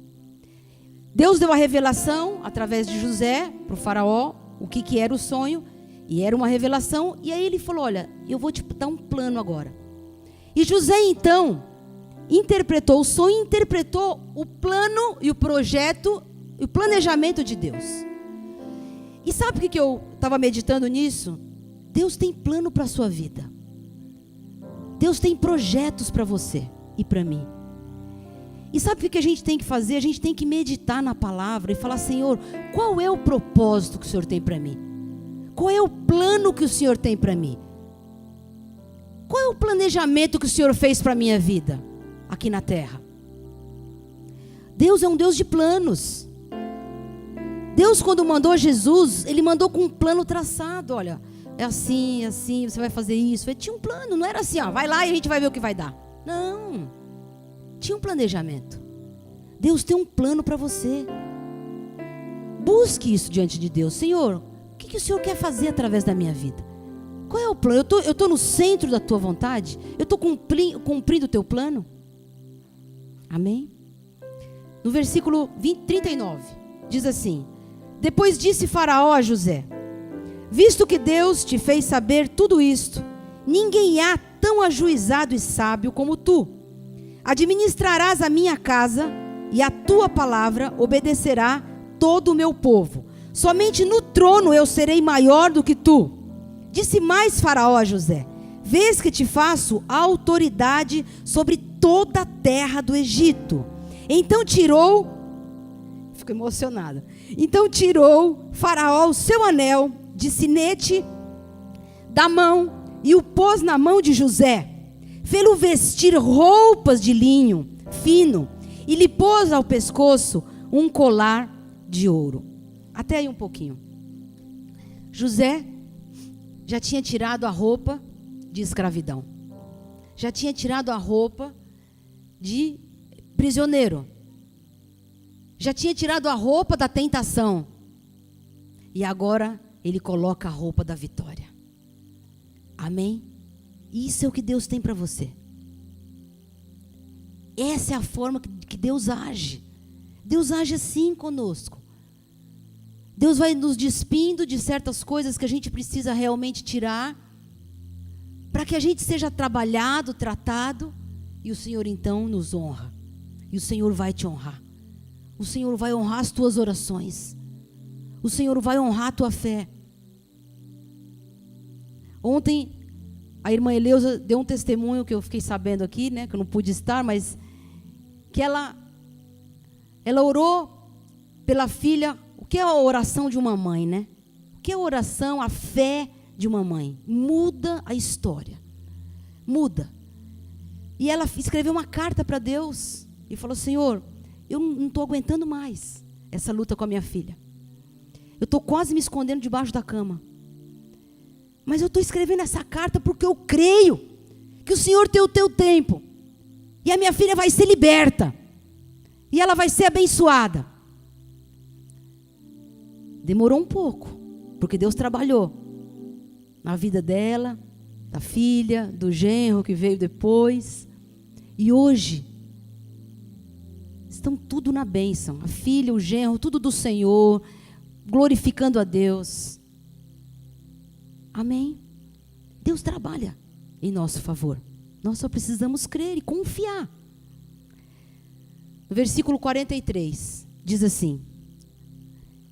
Deus deu a revelação através de José para o Faraó, o que era o sonho, e era uma revelação, e aí ele falou, olha, eu vou te dar um plano agora. E José então interpretou o sonho, interpretou o plano e o projeto, e o planejamento de Deus. E sabe por que eu estava meditando nisso? Deus tem plano para a sua vida. Deus tem projetos para você e para mim. E sabe o que a gente tem que fazer? A gente tem que meditar na palavra e falar, Senhor, qual é o propósito que o Senhor tem para mim? Qual é o plano que o Senhor tem para mim? Qual é o planejamento que o Senhor fez para a minha vida aqui na terra? Deus é um Deus de planos. Deus, quando mandou Jesus, Ele mandou com um plano traçado. Olha, é assim, você vai fazer isso. Tinha um plano, não era assim, ó, vai lá e a gente vai ver o que vai dar. Não, tinha um planejamento. Deus tem um plano para você. Busque isso diante de Deus. Senhor, o que o Senhor quer fazer através da minha vida? Qual é o plano? Eu estou no centro da tua vontade? Eu estou cumprindo o teu plano? Amém? No versículo 39, diz assim, depois disse Faraó a José, visto que Deus te fez saber tudo isto, ninguém há tão ajuizado e sábio como tu. Administrarás a minha casa e a tua palavra obedecerá todo o meu povo. Somente no trono eu serei maior do que tu. Disse mais Faraó a José, vês que te faço autoridade sobre toda a terra do Egito. Então tirou, fico emocionada. Então tirou Faraó o seu anel de sinete da mão e o pôs na mão de José. Fê-lo vestir roupas de linho fino e lhe pôs ao pescoço um colar de ouro. Até aí um pouquinho. José já tinha tirado a roupa de escravidão. Já tinha tirado a roupa de prisioneiro. Já tinha tirado a roupa da tentação. E agora ele coloca a roupa da vitória. Amém? Isso é o que Deus tem para você. Essa é a forma que Deus age. Deus age assim conosco. Deus vai nos despindo de certas coisas que a gente precisa realmente tirar, para que a gente seja trabalhado, tratado, e o Senhor então nos honra. E o Senhor vai te honrar. O Senhor vai honrar as tuas orações. O Senhor vai honrar a tua fé. Ontem, a irmã Eleusa deu um testemunho que eu fiquei sabendo aqui, né, que eu não pude estar, mas que ela orou pela filha. O que é a oração de uma mãe, né? O que é a oração, a fé de uma mãe? Muda a história. Muda. E ela escreveu uma carta para Deus e falou: Senhor, eu não estou aguentando mais essa luta com a minha filha. Eu estou quase me escondendo debaixo da cama. Mas eu estou escrevendo essa carta porque eu creio que o Senhor tem o teu tempo. E a minha filha vai ser liberta. E ela vai ser abençoada. Demorou um pouco, porque Deus trabalhou na vida dela, da filha, do genro que veio depois. E hoje estão tudo na bênção. A filha, o genro, tudo do Senhor, glorificando a Deus. Amém? Deus trabalha em nosso favor. Nós só precisamos crer e confiar. No versículo 43, diz assim: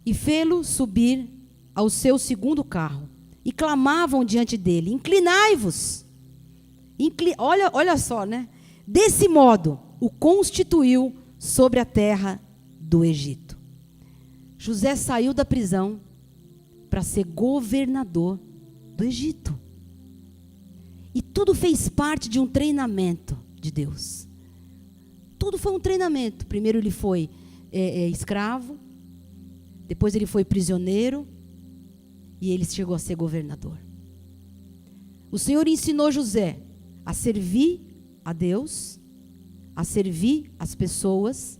e fê-lo subir ao seu segundo carro, e clamavam diante dele: inclinai-vos. Olha só, né? Desse modo, o constituiu sobre a terra do Egito. José saiu da prisão para ser governador do Egito. E tudo fez parte de um treinamento de Deus. Tudo foi um treinamento. Primeiro ele foi escravo, depois ele foi prisioneiro, e ele chegou a ser governador. O Senhor ensinou José a servir a Deus, a servir as pessoas,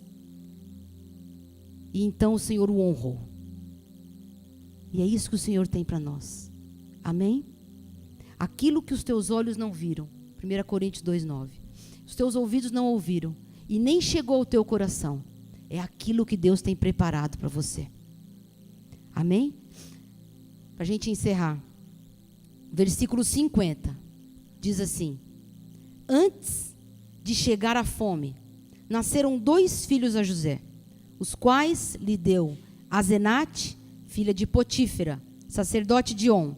e então o Senhor o honrou. E é isso que o Senhor tem para nós. Amém? Aquilo que os teus olhos não viram, 1 Coríntios 2:9, os teus ouvidos não ouviram, e nem chegou ao teu coração, é aquilo que Deus tem preparado para você. Amém? Para a gente encerrar, versículo 50, diz assim: antes de chegar a fome, nasceram 2 filhos a José, os quais lhe deu Asenate, filha de Potífera, sacerdote de On.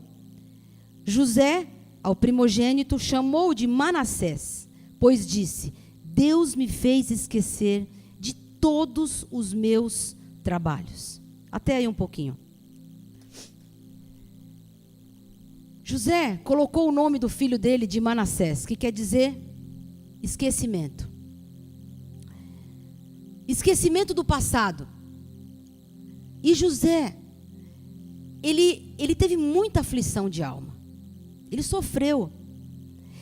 José, ao primogênito, chamou de Manassés, pois disse: Deus me fez esquecer de todos os meus trabalhos. Até aí um pouquinho. José colocou o nome do filho dele de Manassés, que quer dizer esquecimento. Esquecimento do passado. E José, ele teve muita aflição de alma. Ele sofreu.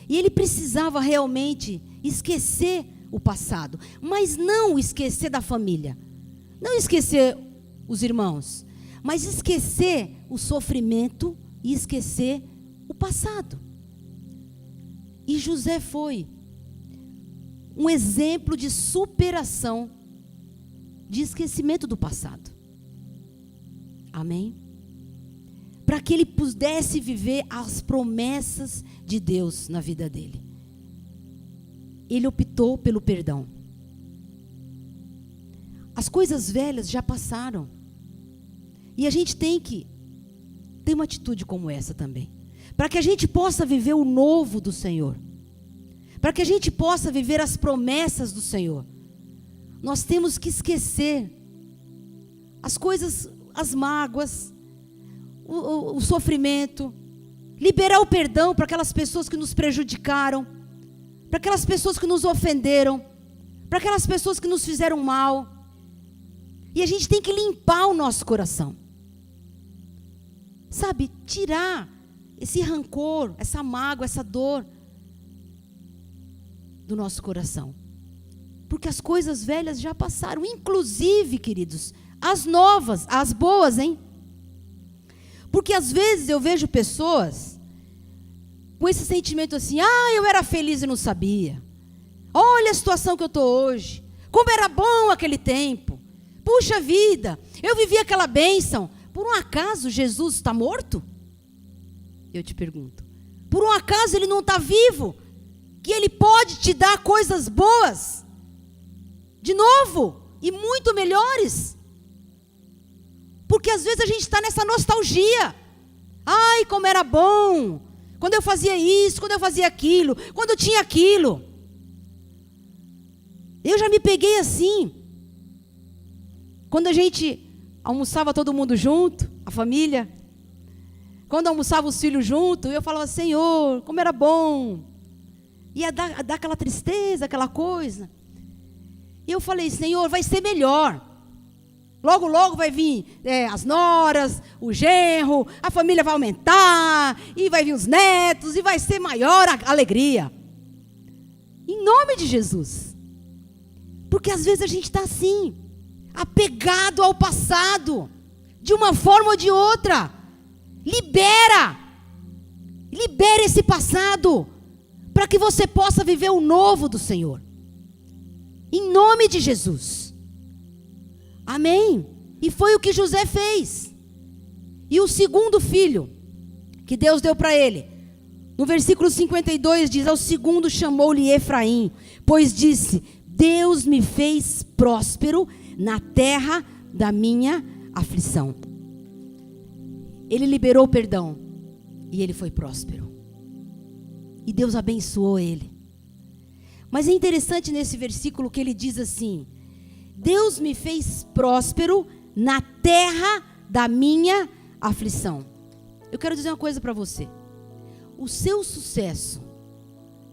E ele precisava realmente esquecer o passado. Mas não esquecer da família. Não esquecer os irmãos. Mas esquecer o sofrimento e esquecer o passado. E José foi um exemplo de superação, de esquecimento do passado. Amém? Para que ele pudesse viver as promessas de Deus na vida dele. Ele optou pelo perdão. As coisas velhas já passaram. E a gente tem que ter uma atitude como essa também. Para que a gente possa viver o novo do Senhor. Para que a gente possa viver as promessas do Senhor. Nós temos que esquecer as coisas, as mágoas, o sofrimento, liberar o perdão para aquelas pessoas que nos prejudicaram, para aquelas pessoas que nos ofenderam, para aquelas pessoas que nos fizeram mal. E a gente tem que limpar o nosso coração. Sabe, tirar esse rancor, essa mágoa, essa dor do nosso coração. Porque as coisas velhas já passaram, inclusive, queridos, as novas, as boas, hein? Porque às vezes eu vejo pessoas com esse sentimento assim: eu era feliz e não sabia. Olha a situação que eu estou hoje. Como era bom aquele tempo. Puxa vida, eu vivi aquela bênção. Por um acaso Jesus está morto? Eu te pergunto. Por um acaso ele não está vivo? Que ele pode te dar coisas boas de novo e muito melhores? Porque às vezes a gente está nessa nostalgia. Ai, como era bom quando eu fazia isso, quando eu fazia aquilo, quando eu tinha aquilo. Eu já me peguei assim. Quando a gente almoçava todo mundo junto, a família, quando almoçava os filhos junto, eu falava, Senhor, como era bom. Ia dar aquela tristeza, aquela coisa. E eu falei, Senhor, vai ser melhor. Logo, logo vai vir as noras, o genro, a família vai aumentar, e vai vir os netos, e vai ser maior a alegria. Em nome de Jesus. Porque às vezes a gente está assim, apegado ao passado, de uma forma ou de outra. Libera esse passado, para que você possa viver o novo do Senhor. Em nome de Jesus. Amém? E foi o que José fez. E o segundo filho que Deus deu para ele, no versículo 52 diz, ao segundo chamou-lhe Efraim, pois disse, Deus me fez próspero na terra da minha aflição. Ele liberou o perdão e ele foi próspero. E Deus abençoou ele. Mas é interessante nesse versículo que ele diz assim, Deus me fez próspero na terra da minha aflição. Eu quero dizer uma coisa para você. O seu sucesso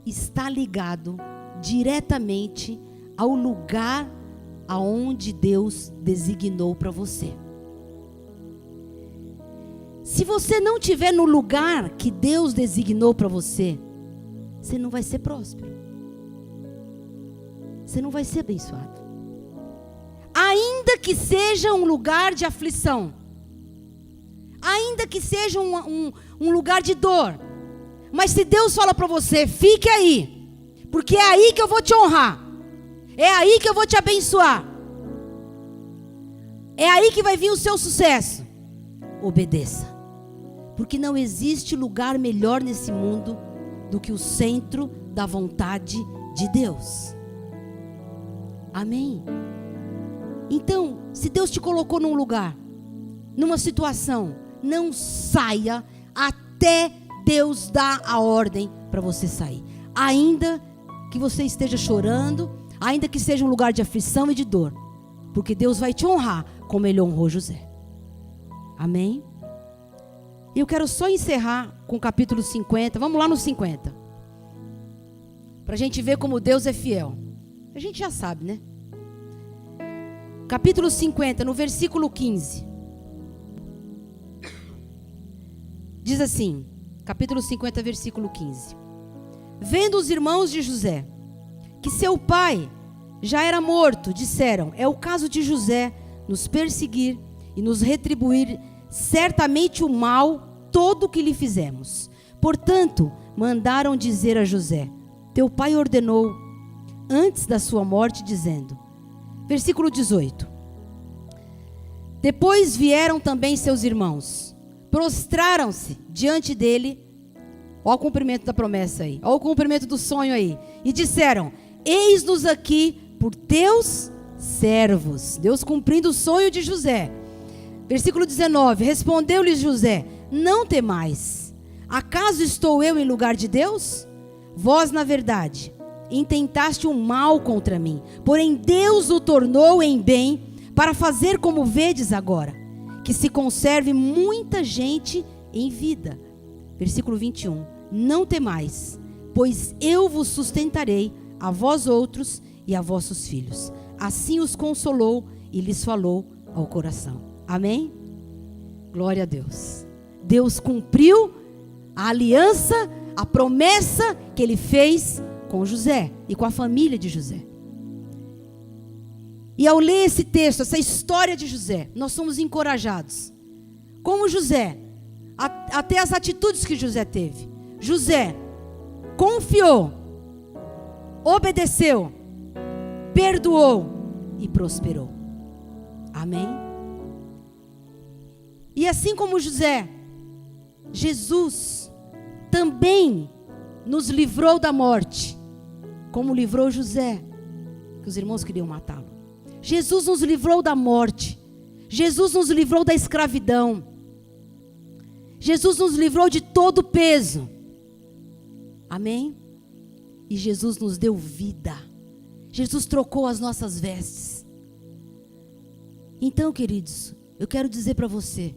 está ligado diretamente ao lugar aonde Deus designou para você. Se você não estiver no lugar que Deus designou para você, você não vai ser próspero. Você não vai ser abençoado. Ainda que seja um lugar de aflição, ainda que seja um lugar de dor, mas se Deus fala para você, fique aí, porque é aí que eu vou te honrar, é aí que eu vou te abençoar, é aí que vai vir o seu sucesso. Obedeça, porque não existe lugar melhor nesse mundo do que o centro da vontade de Deus. Amém? Então, se Deus te colocou num lugar, numa situação, não saia até Deus dar a ordem para você sair. Ainda que você esteja chorando, ainda que seja um lugar de aflição e de dor, porque Deus vai te honrar como Ele honrou José. Amém? E eu quero só encerrar com o capítulo 50. Vamos lá no 50. Para a gente ver como Deus é fiel. A gente já sabe, né? Capítulo 50, no versículo 15. Diz assim, capítulo 50, versículo 15. Vendo os irmãos de José, que seu pai já era morto, disseram, é o caso de José nos perseguir e nos retribuir certamente o mal todo o que lhe fizemos. Portanto, mandaram dizer a José, teu pai ordenou, antes da sua morte, dizendo, versículo 18. Depois vieram também seus irmãos, prostraram-se diante dele, olha o cumprimento da promessa aí, olha o cumprimento do sonho aí, e disseram, eis-nos aqui por teus servos. Deus cumprindo o sonho de José. Versículo 19, respondeu-lhes José, não temais, acaso estou eu em lugar de Deus? Vós, na verdade, intentaste o mal contra mim, porém Deus o tornou em bem, para fazer como vedes agora, que se conserve muita gente em vida. Versículo 21, não temais, pois eu vos sustentarei, a vós outros e a vossos filhos. Assim os consolou e lhes falou ao coração. Amém? Glória a Deus. Deus cumpriu a aliança, a promessa que Ele fez com José e com a família de José. E ao ler esse texto, essa história de José, nós somos encorajados. Como José, até as atitudes que José teve. José confiou, obedeceu, perdoou e prosperou. Amém? E assim como José, Jesus também nos livrou da morte, como livrou José, que os irmãos queriam matá-lo. Jesus nos livrou da morte. Jesus nos livrou da escravidão. Jesus nos livrou de todo o peso. Amém? E Jesus nos deu vida. Jesus trocou as nossas vestes. Então, queridos, eu quero dizer para você,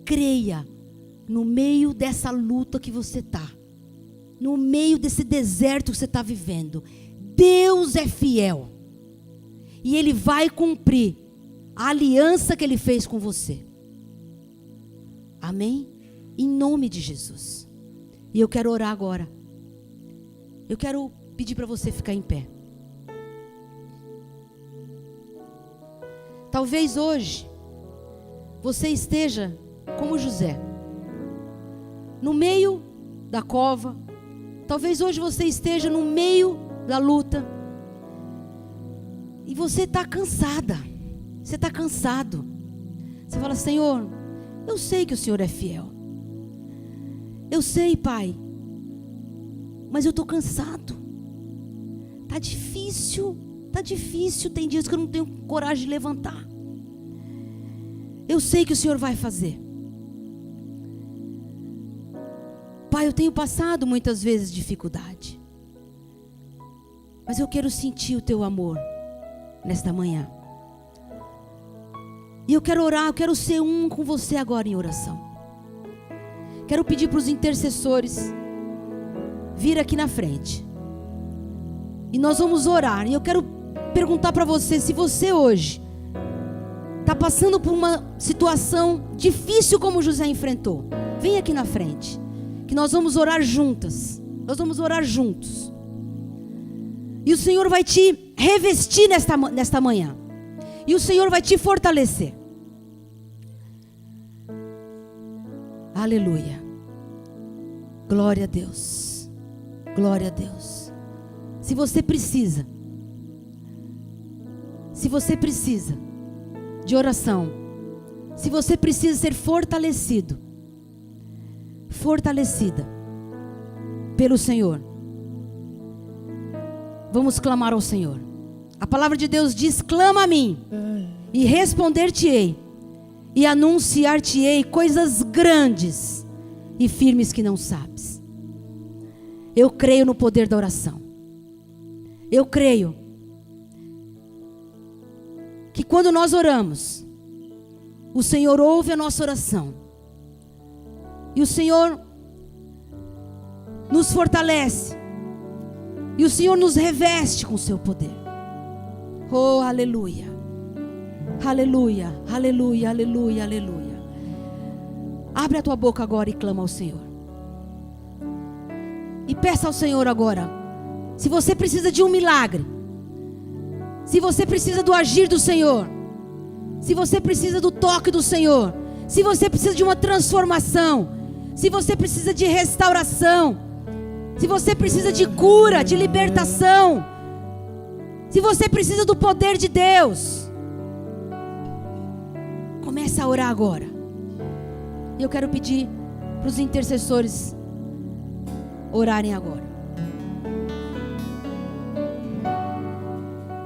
creia no meio dessa luta que você está, no meio desse deserto que você está vivendo. Deus é fiel e Ele vai cumprir a aliança que Ele fez com você. Amém? Em nome de Jesus. E eu quero orar agora. Eu quero pedir para você ficar em pé. Talvez hoje você esteja como José, no meio da cova. Talvez hoje você esteja no meio da luta e você está cansada, você está cansado. Você fala: Senhor, eu sei que o Senhor é fiel, eu sei, Pai, mas eu estou cansado, está difícil, tem dias que eu não tenho coragem de levantar. Eu sei que o Senhor vai fazer. Pai, eu tenho passado muitas vezes dificuldade, mas eu quero sentir o Teu amor nesta manhã. E eu quero orar, eu quero ser um com você agora em oração. Quero pedir para os intercessores vir aqui na frente. E nós vamos orar. E eu quero perguntar para você, se você hoje está passando por uma situação difícil como José enfrentou, vem aqui na frente, que nós vamos orar juntas. Nós vamos orar juntos. E o Senhor vai te revestir nesta manhã. E o Senhor vai te fortalecer. Aleluia. Glória a Deus. Glória a Deus. Se você precisa de oração, se você precisa ser fortalecida pelo Senhor, vamos clamar ao Senhor. A palavra de Deus diz: clama a mim e responder-te-ei e anunciar-te-ei coisas grandes e firmes que não sabes. Eu creio no poder da oração. Eu creio que quando nós oramos, o Senhor ouve a nossa oração. E o Senhor nos fortalece. E o Senhor nos reveste com o seu poder. Oh, aleluia. Aleluia, aleluia, aleluia, aleluia. Abre a tua boca agora e clama ao Senhor. E peça ao Senhor agora. Se você precisa de um milagre, se você precisa do agir do Senhor, se você precisa do toque do Senhor, se você precisa de uma transformação, se você precisa de restauração, se você precisa de cura, de libertação, se você precisa do poder de Deus, comece a orar agora. E eu quero pedir para os intercessores orarem agora.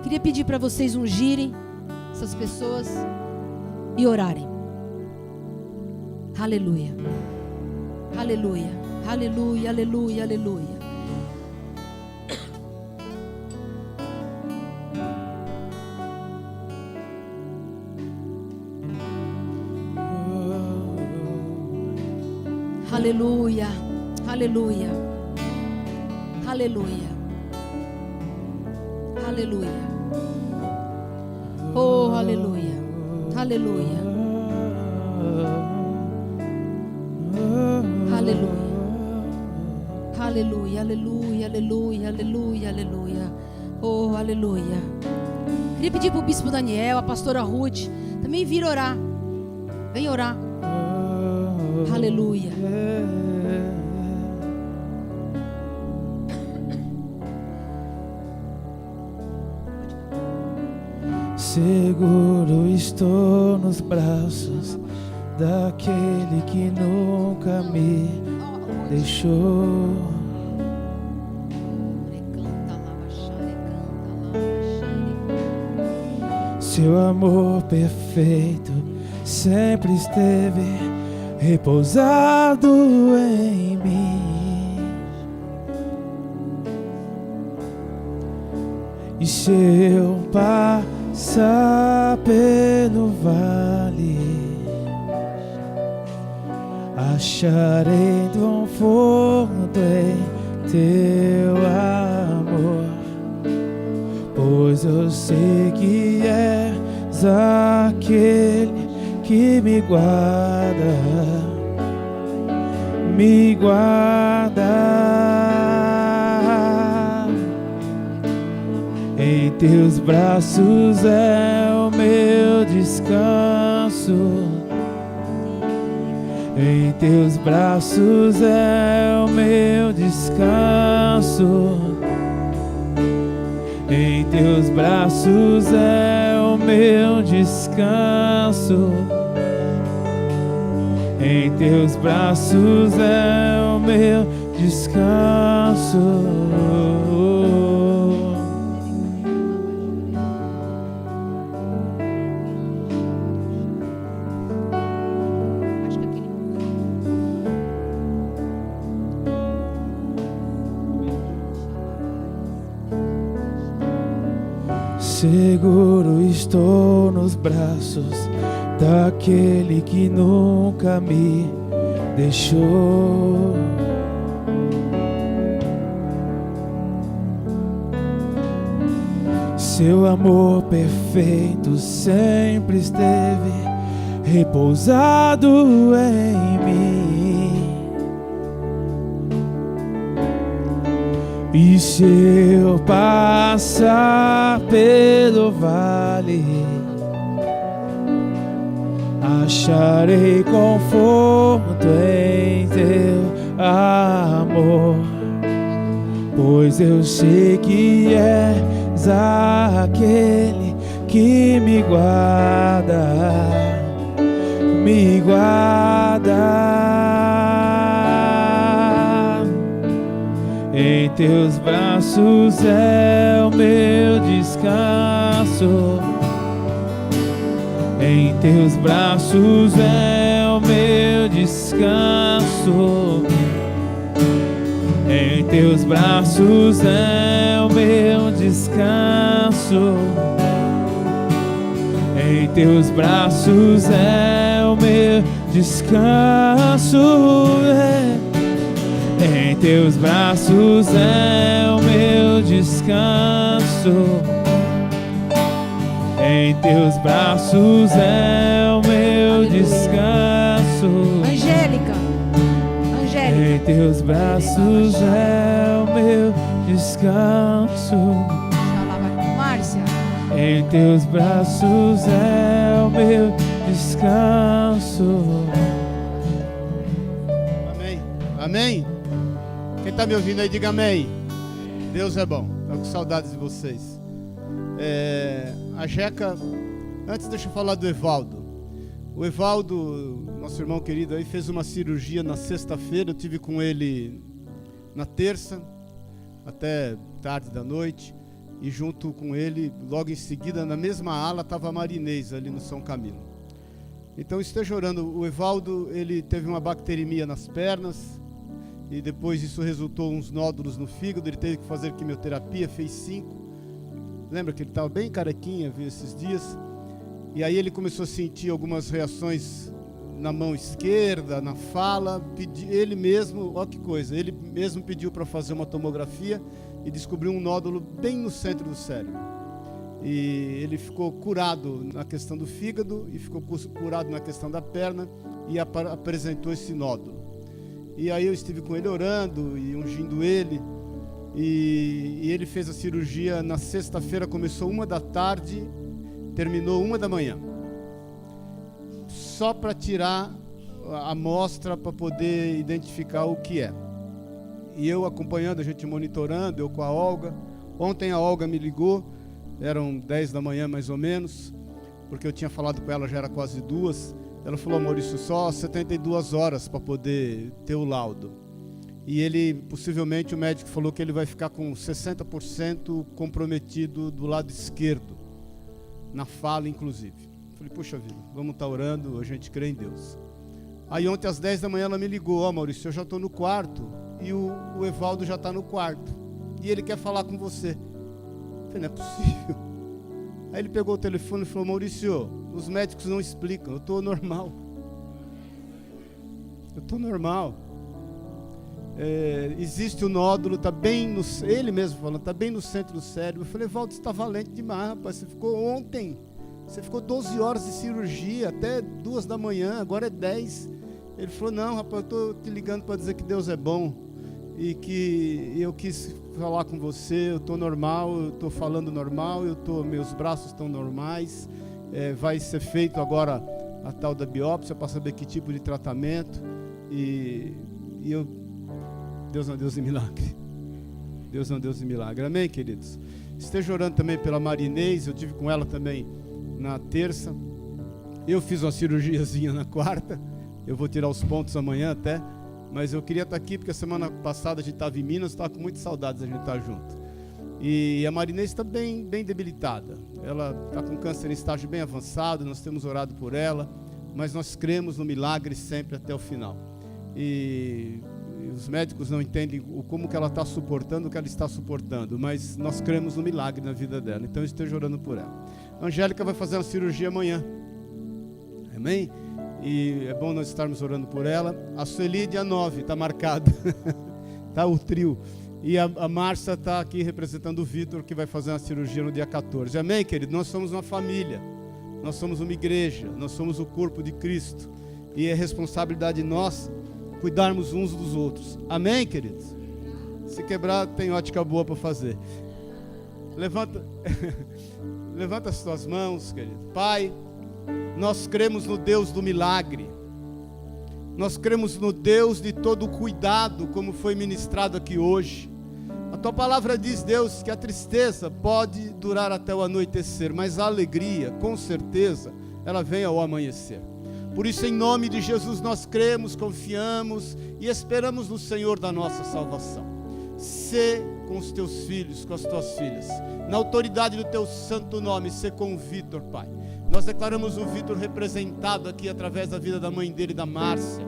Queria pedir para vocês ungirem essas pessoas e orarem. Aleluia. Aleluia. Aleluia, aleluia, aleluia. Aleluia, aleluia, aleluia, aleluia. Oh, aleluia, aleluia, aleluia, aleluia, aleluia, aleluia, aleluia, aleluia. Oh, aleluia. Queria pedir para o bispo Daniel, a pastora Ruth, também vir orar. Vem orar. Aleluia. Seguro estou nos braços daquele que nunca me deixou. Seu amor perfeito sempre esteve repousado em mim. E se eu passar pelo vale, acharei conforto em teu amor, pois eu sei que és aquele que me guarda, me guarda. Em teus braços é o meu descanso, em teus braços é o meu descanso, em teus braços é o meu descanso, em teus braços é o meu descanso. Seguro estou nos braços daquele que nunca me deixou. Seu amor perfeito sempre esteve repousado em mim. E se eu passar pelo vale, acharei conforto em teu amor, pois eu sei que és aquele que me guarda, me guarda. Em teus braços é o meu descanso, em teus braços é o meu descanso, em teus braços é o meu descanso, em teus braços é o meu descanso, em teus braços é o meu descanso, em teus braços é o meu descanso. Angélica, em teus braços é o meu descanso. Márcia, em teus braços é o meu descanso. Amém. Amém. Quem está me ouvindo aí, diga amém. Deus é bom. Estou com saudades de vocês. A Jeca, antes deixa eu falar do Evaldo. O Evaldo, nosso irmão querido aí, fez uma cirurgia na sexta-feira. Eu tive com ele na terça, até tarde da noite. E junto com ele, logo em seguida, na mesma ala, estava a Marinês ali no São Camilo. Então esteja orando. O Evaldo, ele teve uma bacteremia nas pernas. E depois isso resultou uns nódulos no fígado. Ele teve que fazer quimioterapia, fez 5. Lembra que ele estava bem carequinha, viu, esses dias? E aí ele começou a sentir algumas reações na mão esquerda, na fala. Ele mesmo, olha que coisa, ele mesmo pediu para fazer uma tomografia e descobriu um nódulo bem no centro do cérebro. E ele ficou curado na questão do fígado e ficou curado na questão da perna e apresentou esse nódulo. E aí eu estive com ele orando e ungindo ele. E ele fez a cirurgia na sexta-feira, começou 1h, terminou 1h, só para tirar a amostra para poder identificar o que é. E eu acompanhando, a gente monitorando, eu com a Olga. Ontem a Olga me ligou, eram 10h mais ou menos, porque eu tinha falado com ela, já era quase 2. Ela falou: Maurício, só 72 horas para poder ter o laudo. E ele, possivelmente, o médico falou que ele vai ficar com 60% comprometido do lado esquerdo, na fala inclusive. Falei: puxa vida, vamos estar orando, a gente crê em Deus. Aí ontem às 10h ela me ligou: ó, Maurício, eu já estou no quarto e o Evaldo já está no quarto e ele quer falar com você. falei, não é possível. Aí ele pegou o telefone e falou, Maurício, os médicos não explicam, eu estou normal. Eu estou normal. Existe o nódulo, está bem no... Ele mesmo falando, está bem no centro do cérebro. Eu falei, Valdo, você está valente demais, rapaz. Você ficou ontem, você ficou 12 horas de cirurgia, até 2 da manhã, agora é 10. Ele falou, não, rapaz, eu estou te ligando para dizer que Deus é bom. E que eu quis falar com você, eu estou normal, eu estou falando normal, meus braços estão normais. Vai ser feito agora a tal da biópsia para saber que tipo de tratamento. Deus é um Deus de milagre. Deus é um Deus de milagre. Amém, queridos? Esteja orando também pela Marinês. Eu tive com ela também na terça. Eu fiz uma cirurgiazinha na quarta. Eu vou tirar os pontos amanhã até. Mas eu queria estar aqui porque a semana passada a gente estava em Minas. Estava com muitas saudades da gente estar junto. E a Marinês está bem debilitada. Ela está com câncer em estágio bem avançado. Nós temos orado por ela. Mas nós cremos no milagre sempre até o final. E os médicos não entendem como que ela está suportando o que ela está suportando, mas nós cremos no milagre na vida dela, então eu esteja orando por ela. A Angélica vai fazer uma cirurgia amanhã, amém? E é bom nós estarmos orando por ela. A Sueli dia 9, está marcado, está o trio, e a Márcia está aqui representando o Vitor, que vai fazer uma cirurgia no dia 14, amém, querido? Nós somos uma família, nós somos uma igreja, nós somos o corpo de Cristo, e é responsabilidade nossa cuidarmos uns dos outros. Amém, queridos? Se quebrar, tem ótica boa para fazer. Levanta as tuas mãos, querido. Pai, nós cremos no Deus do milagre. Nós cremos no Deus de todo cuidado, como foi ministrado aqui hoje. A tua palavra diz, Deus, que a tristeza pode durar até o anoitecer, mas a alegria, com certeza, ela vem ao amanhecer. Por isso, em nome de Jesus, nós cremos, confiamos e esperamos no Senhor da nossa salvação. Sê com os teus filhos, com as tuas filhas, na autoridade do teu santo nome, sê com o Vitor, Pai. Nós declaramos o Vitor representado aqui através da vida da mãe dele, da Márcia.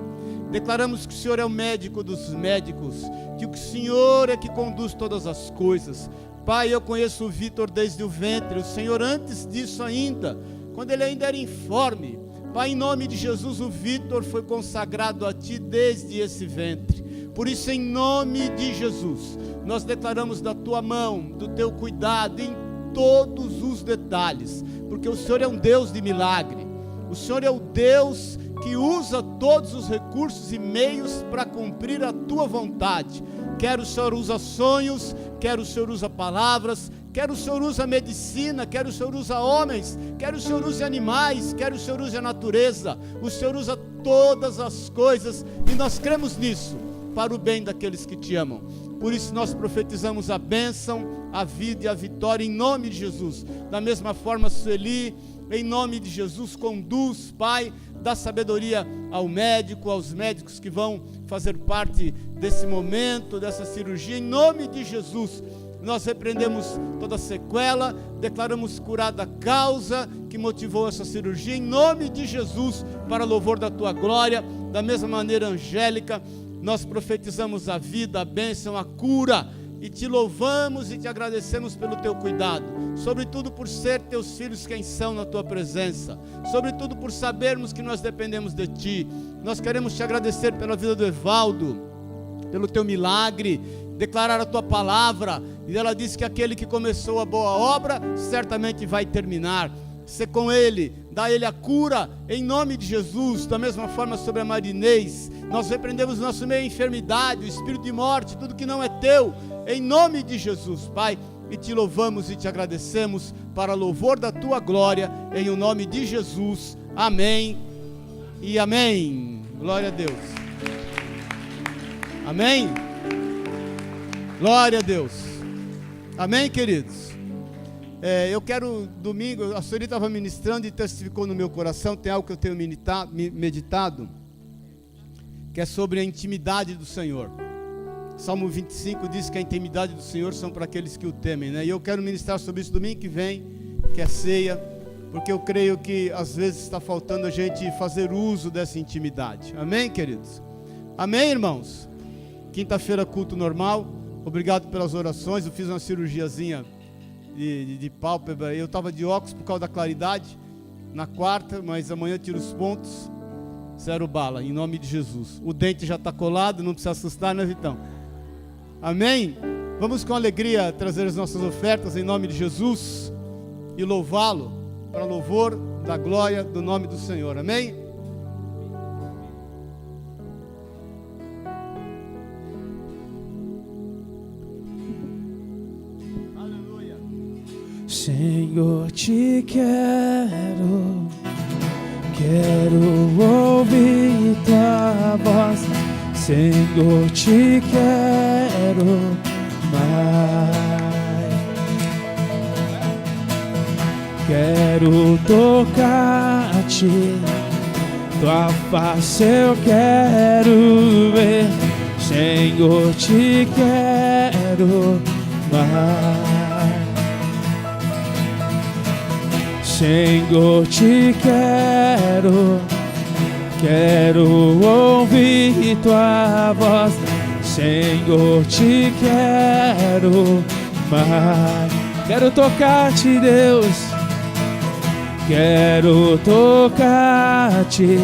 Declaramos que o Senhor é o médico dos médicos, que o Senhor é que conduz todas as coisas. Pai, eu conheço o Vitor desde o ventre, o Senhor antes disso ainda, quando ele ainda era informe. Pai, em nome de Jesus, o Vitor foi consagrado a Ti desde esse ventre. Por isso, em nome de Jesus, nós declaramos da Tua mão, do Teu cuidado em todos os detalhes, porque o Senhor é um Deus de milagre. O Senhor é o Deus que usa todos os recursos e meios para cumprir a Tua vontade. Quer o Senhor usa sonhos, quer o Senhor usa palavras, quer o Senhor usa medicina, quer o Senhor usa homens, quer o Senhor use animais, quer o Senhor use a natureza. O Senhor usa todas as coisas e nós cremos nisso, para o bem daqueles que Te amam. Por isso nós profetizamos a bênção, a vida e a vitória em nome de Jesus. Da mesma forma, Sueli, em nome de Jesus, conduz, Pai, dá sabedoria ao médico, aos médicos que vão fazer parte desse momento, dessa cirurgia, em nome de Jesus. Nós repreendemos toda sequela, declaramos curada a causa que motivou essa cirurgia, em nome de Jesus, para louvor da Tua glória. Da mesma maneira, Angélica, nós profetizamos a vida, a bênção, a cura, e Te louvamos e Te agradecemos pelo Teu cuidado, sobretudo por ser Teus filhos quem são na Tua presença, sobretudo por sabermos que nós dependemos de Ti. Nós queremos Te agradecer pela vida do Evaldo, pelo Teu milagre, declarar a Tua palavra, e ela diz que aquele que começou a boa obra, certamente vai terminar. Ser com ele, dá a ele a cura, em nome de Jesus. Da mesma forma sobre a Marinês, nós repreendemos no nosso meio a enfermidade, o espírito de morte, tudo que não é Teu, em nome de Jesus, Pai, e Te louvamos e Te agradecemos, para louvor da Tua glória, em o nome de Jesus, amém e amém. Glória a Deus, amém. Glória a Deus. Amém, queridos? Eu quero, domingo, a senhorita estava ministrando e testificou no meu coração, tem algo que eu tenho meditado, que é sobre a intimidade do Senhor. Salmo 25 diz que a intimidade do Senhor são para aqueles que o temem, né? E eu quero ministrar sobre isso domingo que vem, que é ceia, porque eu creio que às vezes está faltando a gente fazer uso dessa intimidade. Amém, queridos? Amém, irmãos? Quinta-feira, culto normal. Obrigado pelas orações. Eu fiz uma cirurgiazinha de pálpebra. Eu estava de óculos por causa da claridade na quarta, mas amanhã eu tiro os pontos. 0 bala, em nome de Jesus. O dente já está colado, não precisa assustar, né, Vitão? Amém? Vamos com alegria trazer as nossas ofertas em nome de Jesus e louvá-lo para louvor da glória do nome do Senhor. Amém? Aleluia. Senhor, te quero ouvir tua voz. Senhor, te quero mais. Quero tocar-te, tua face eu quero ver. Senhor, te quero mais. Senhor, te quero ouvir tua voz. Senhor, te quero mais. Quero tocar-te, Deus. Quero tocar-te,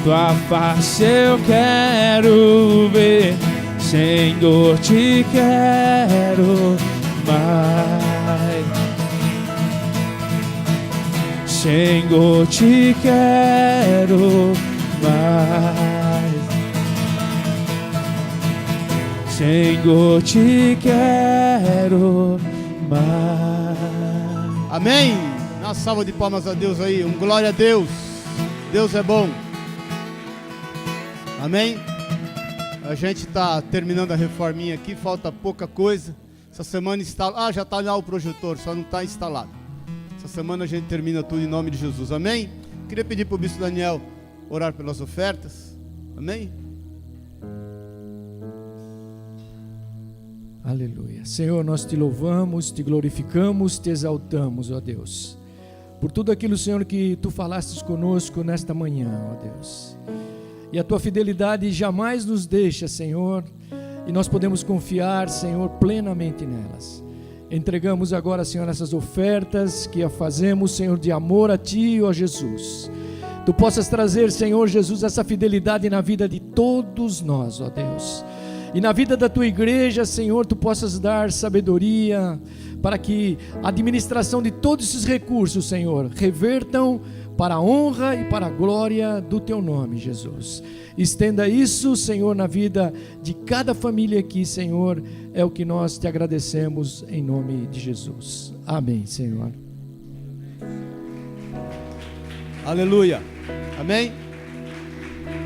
tua face eu quero ver. Senhor, te quero mais. Senhor, te quero mais. Senhor, te quero mais. Amém? Dá uma salva de palmas a Deus aí. Glória a Deus. Deus é bom. Amém? A gente está terminando a reforminha aqui. Falta pouca coisa. Essa semana instala. Já está lá o projetor, só não está instalado. Essa semana a gente termina tudo em nome de Jesus. Amém? Queria pedir para o bispo Daniel orar pelas ofertas. Amém? Aleluia. Senhor, nós te louvamos, te glorificamos, te exaltamos, ó Deus, por tudo aquilo, Senhor, que tu falastes conosco nesta manhã, ó Deus. E a tua fidelidade jamais nos deixa, Senhor, e nós podemos confiar, Senhor, plenamente nelas. Entregamos agora, Senhor, essas ofertas que a fazemos, Senhor, de amor a Ti, ó Jesus. Tu possas trazer, Senhor Jesus, essa fidelidade na vida de todos nós, ó Deus. E na vida da Tua igreja, Senhor, Tu possas dar sabedoria para que a administração de todos esses recursos, Senhor, revertam para a honra e para a glória do Teu nome, Jesus. Estenda isso, Senhor, na vida de cada família aqui, Senhor, é o que nós te agradecemos em nome de Jesus. Amém, Senhor. Aleluia. Amém?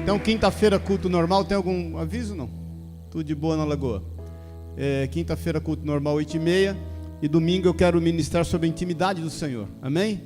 Então, quinta-feira, culto normal. Tem algum aviso? Não? Tudo de boa na Lagoa. Quinta-feira, culto normal, 8h30. E domingo eu quero ministrar sobre a intimidade do Senhor. Amém?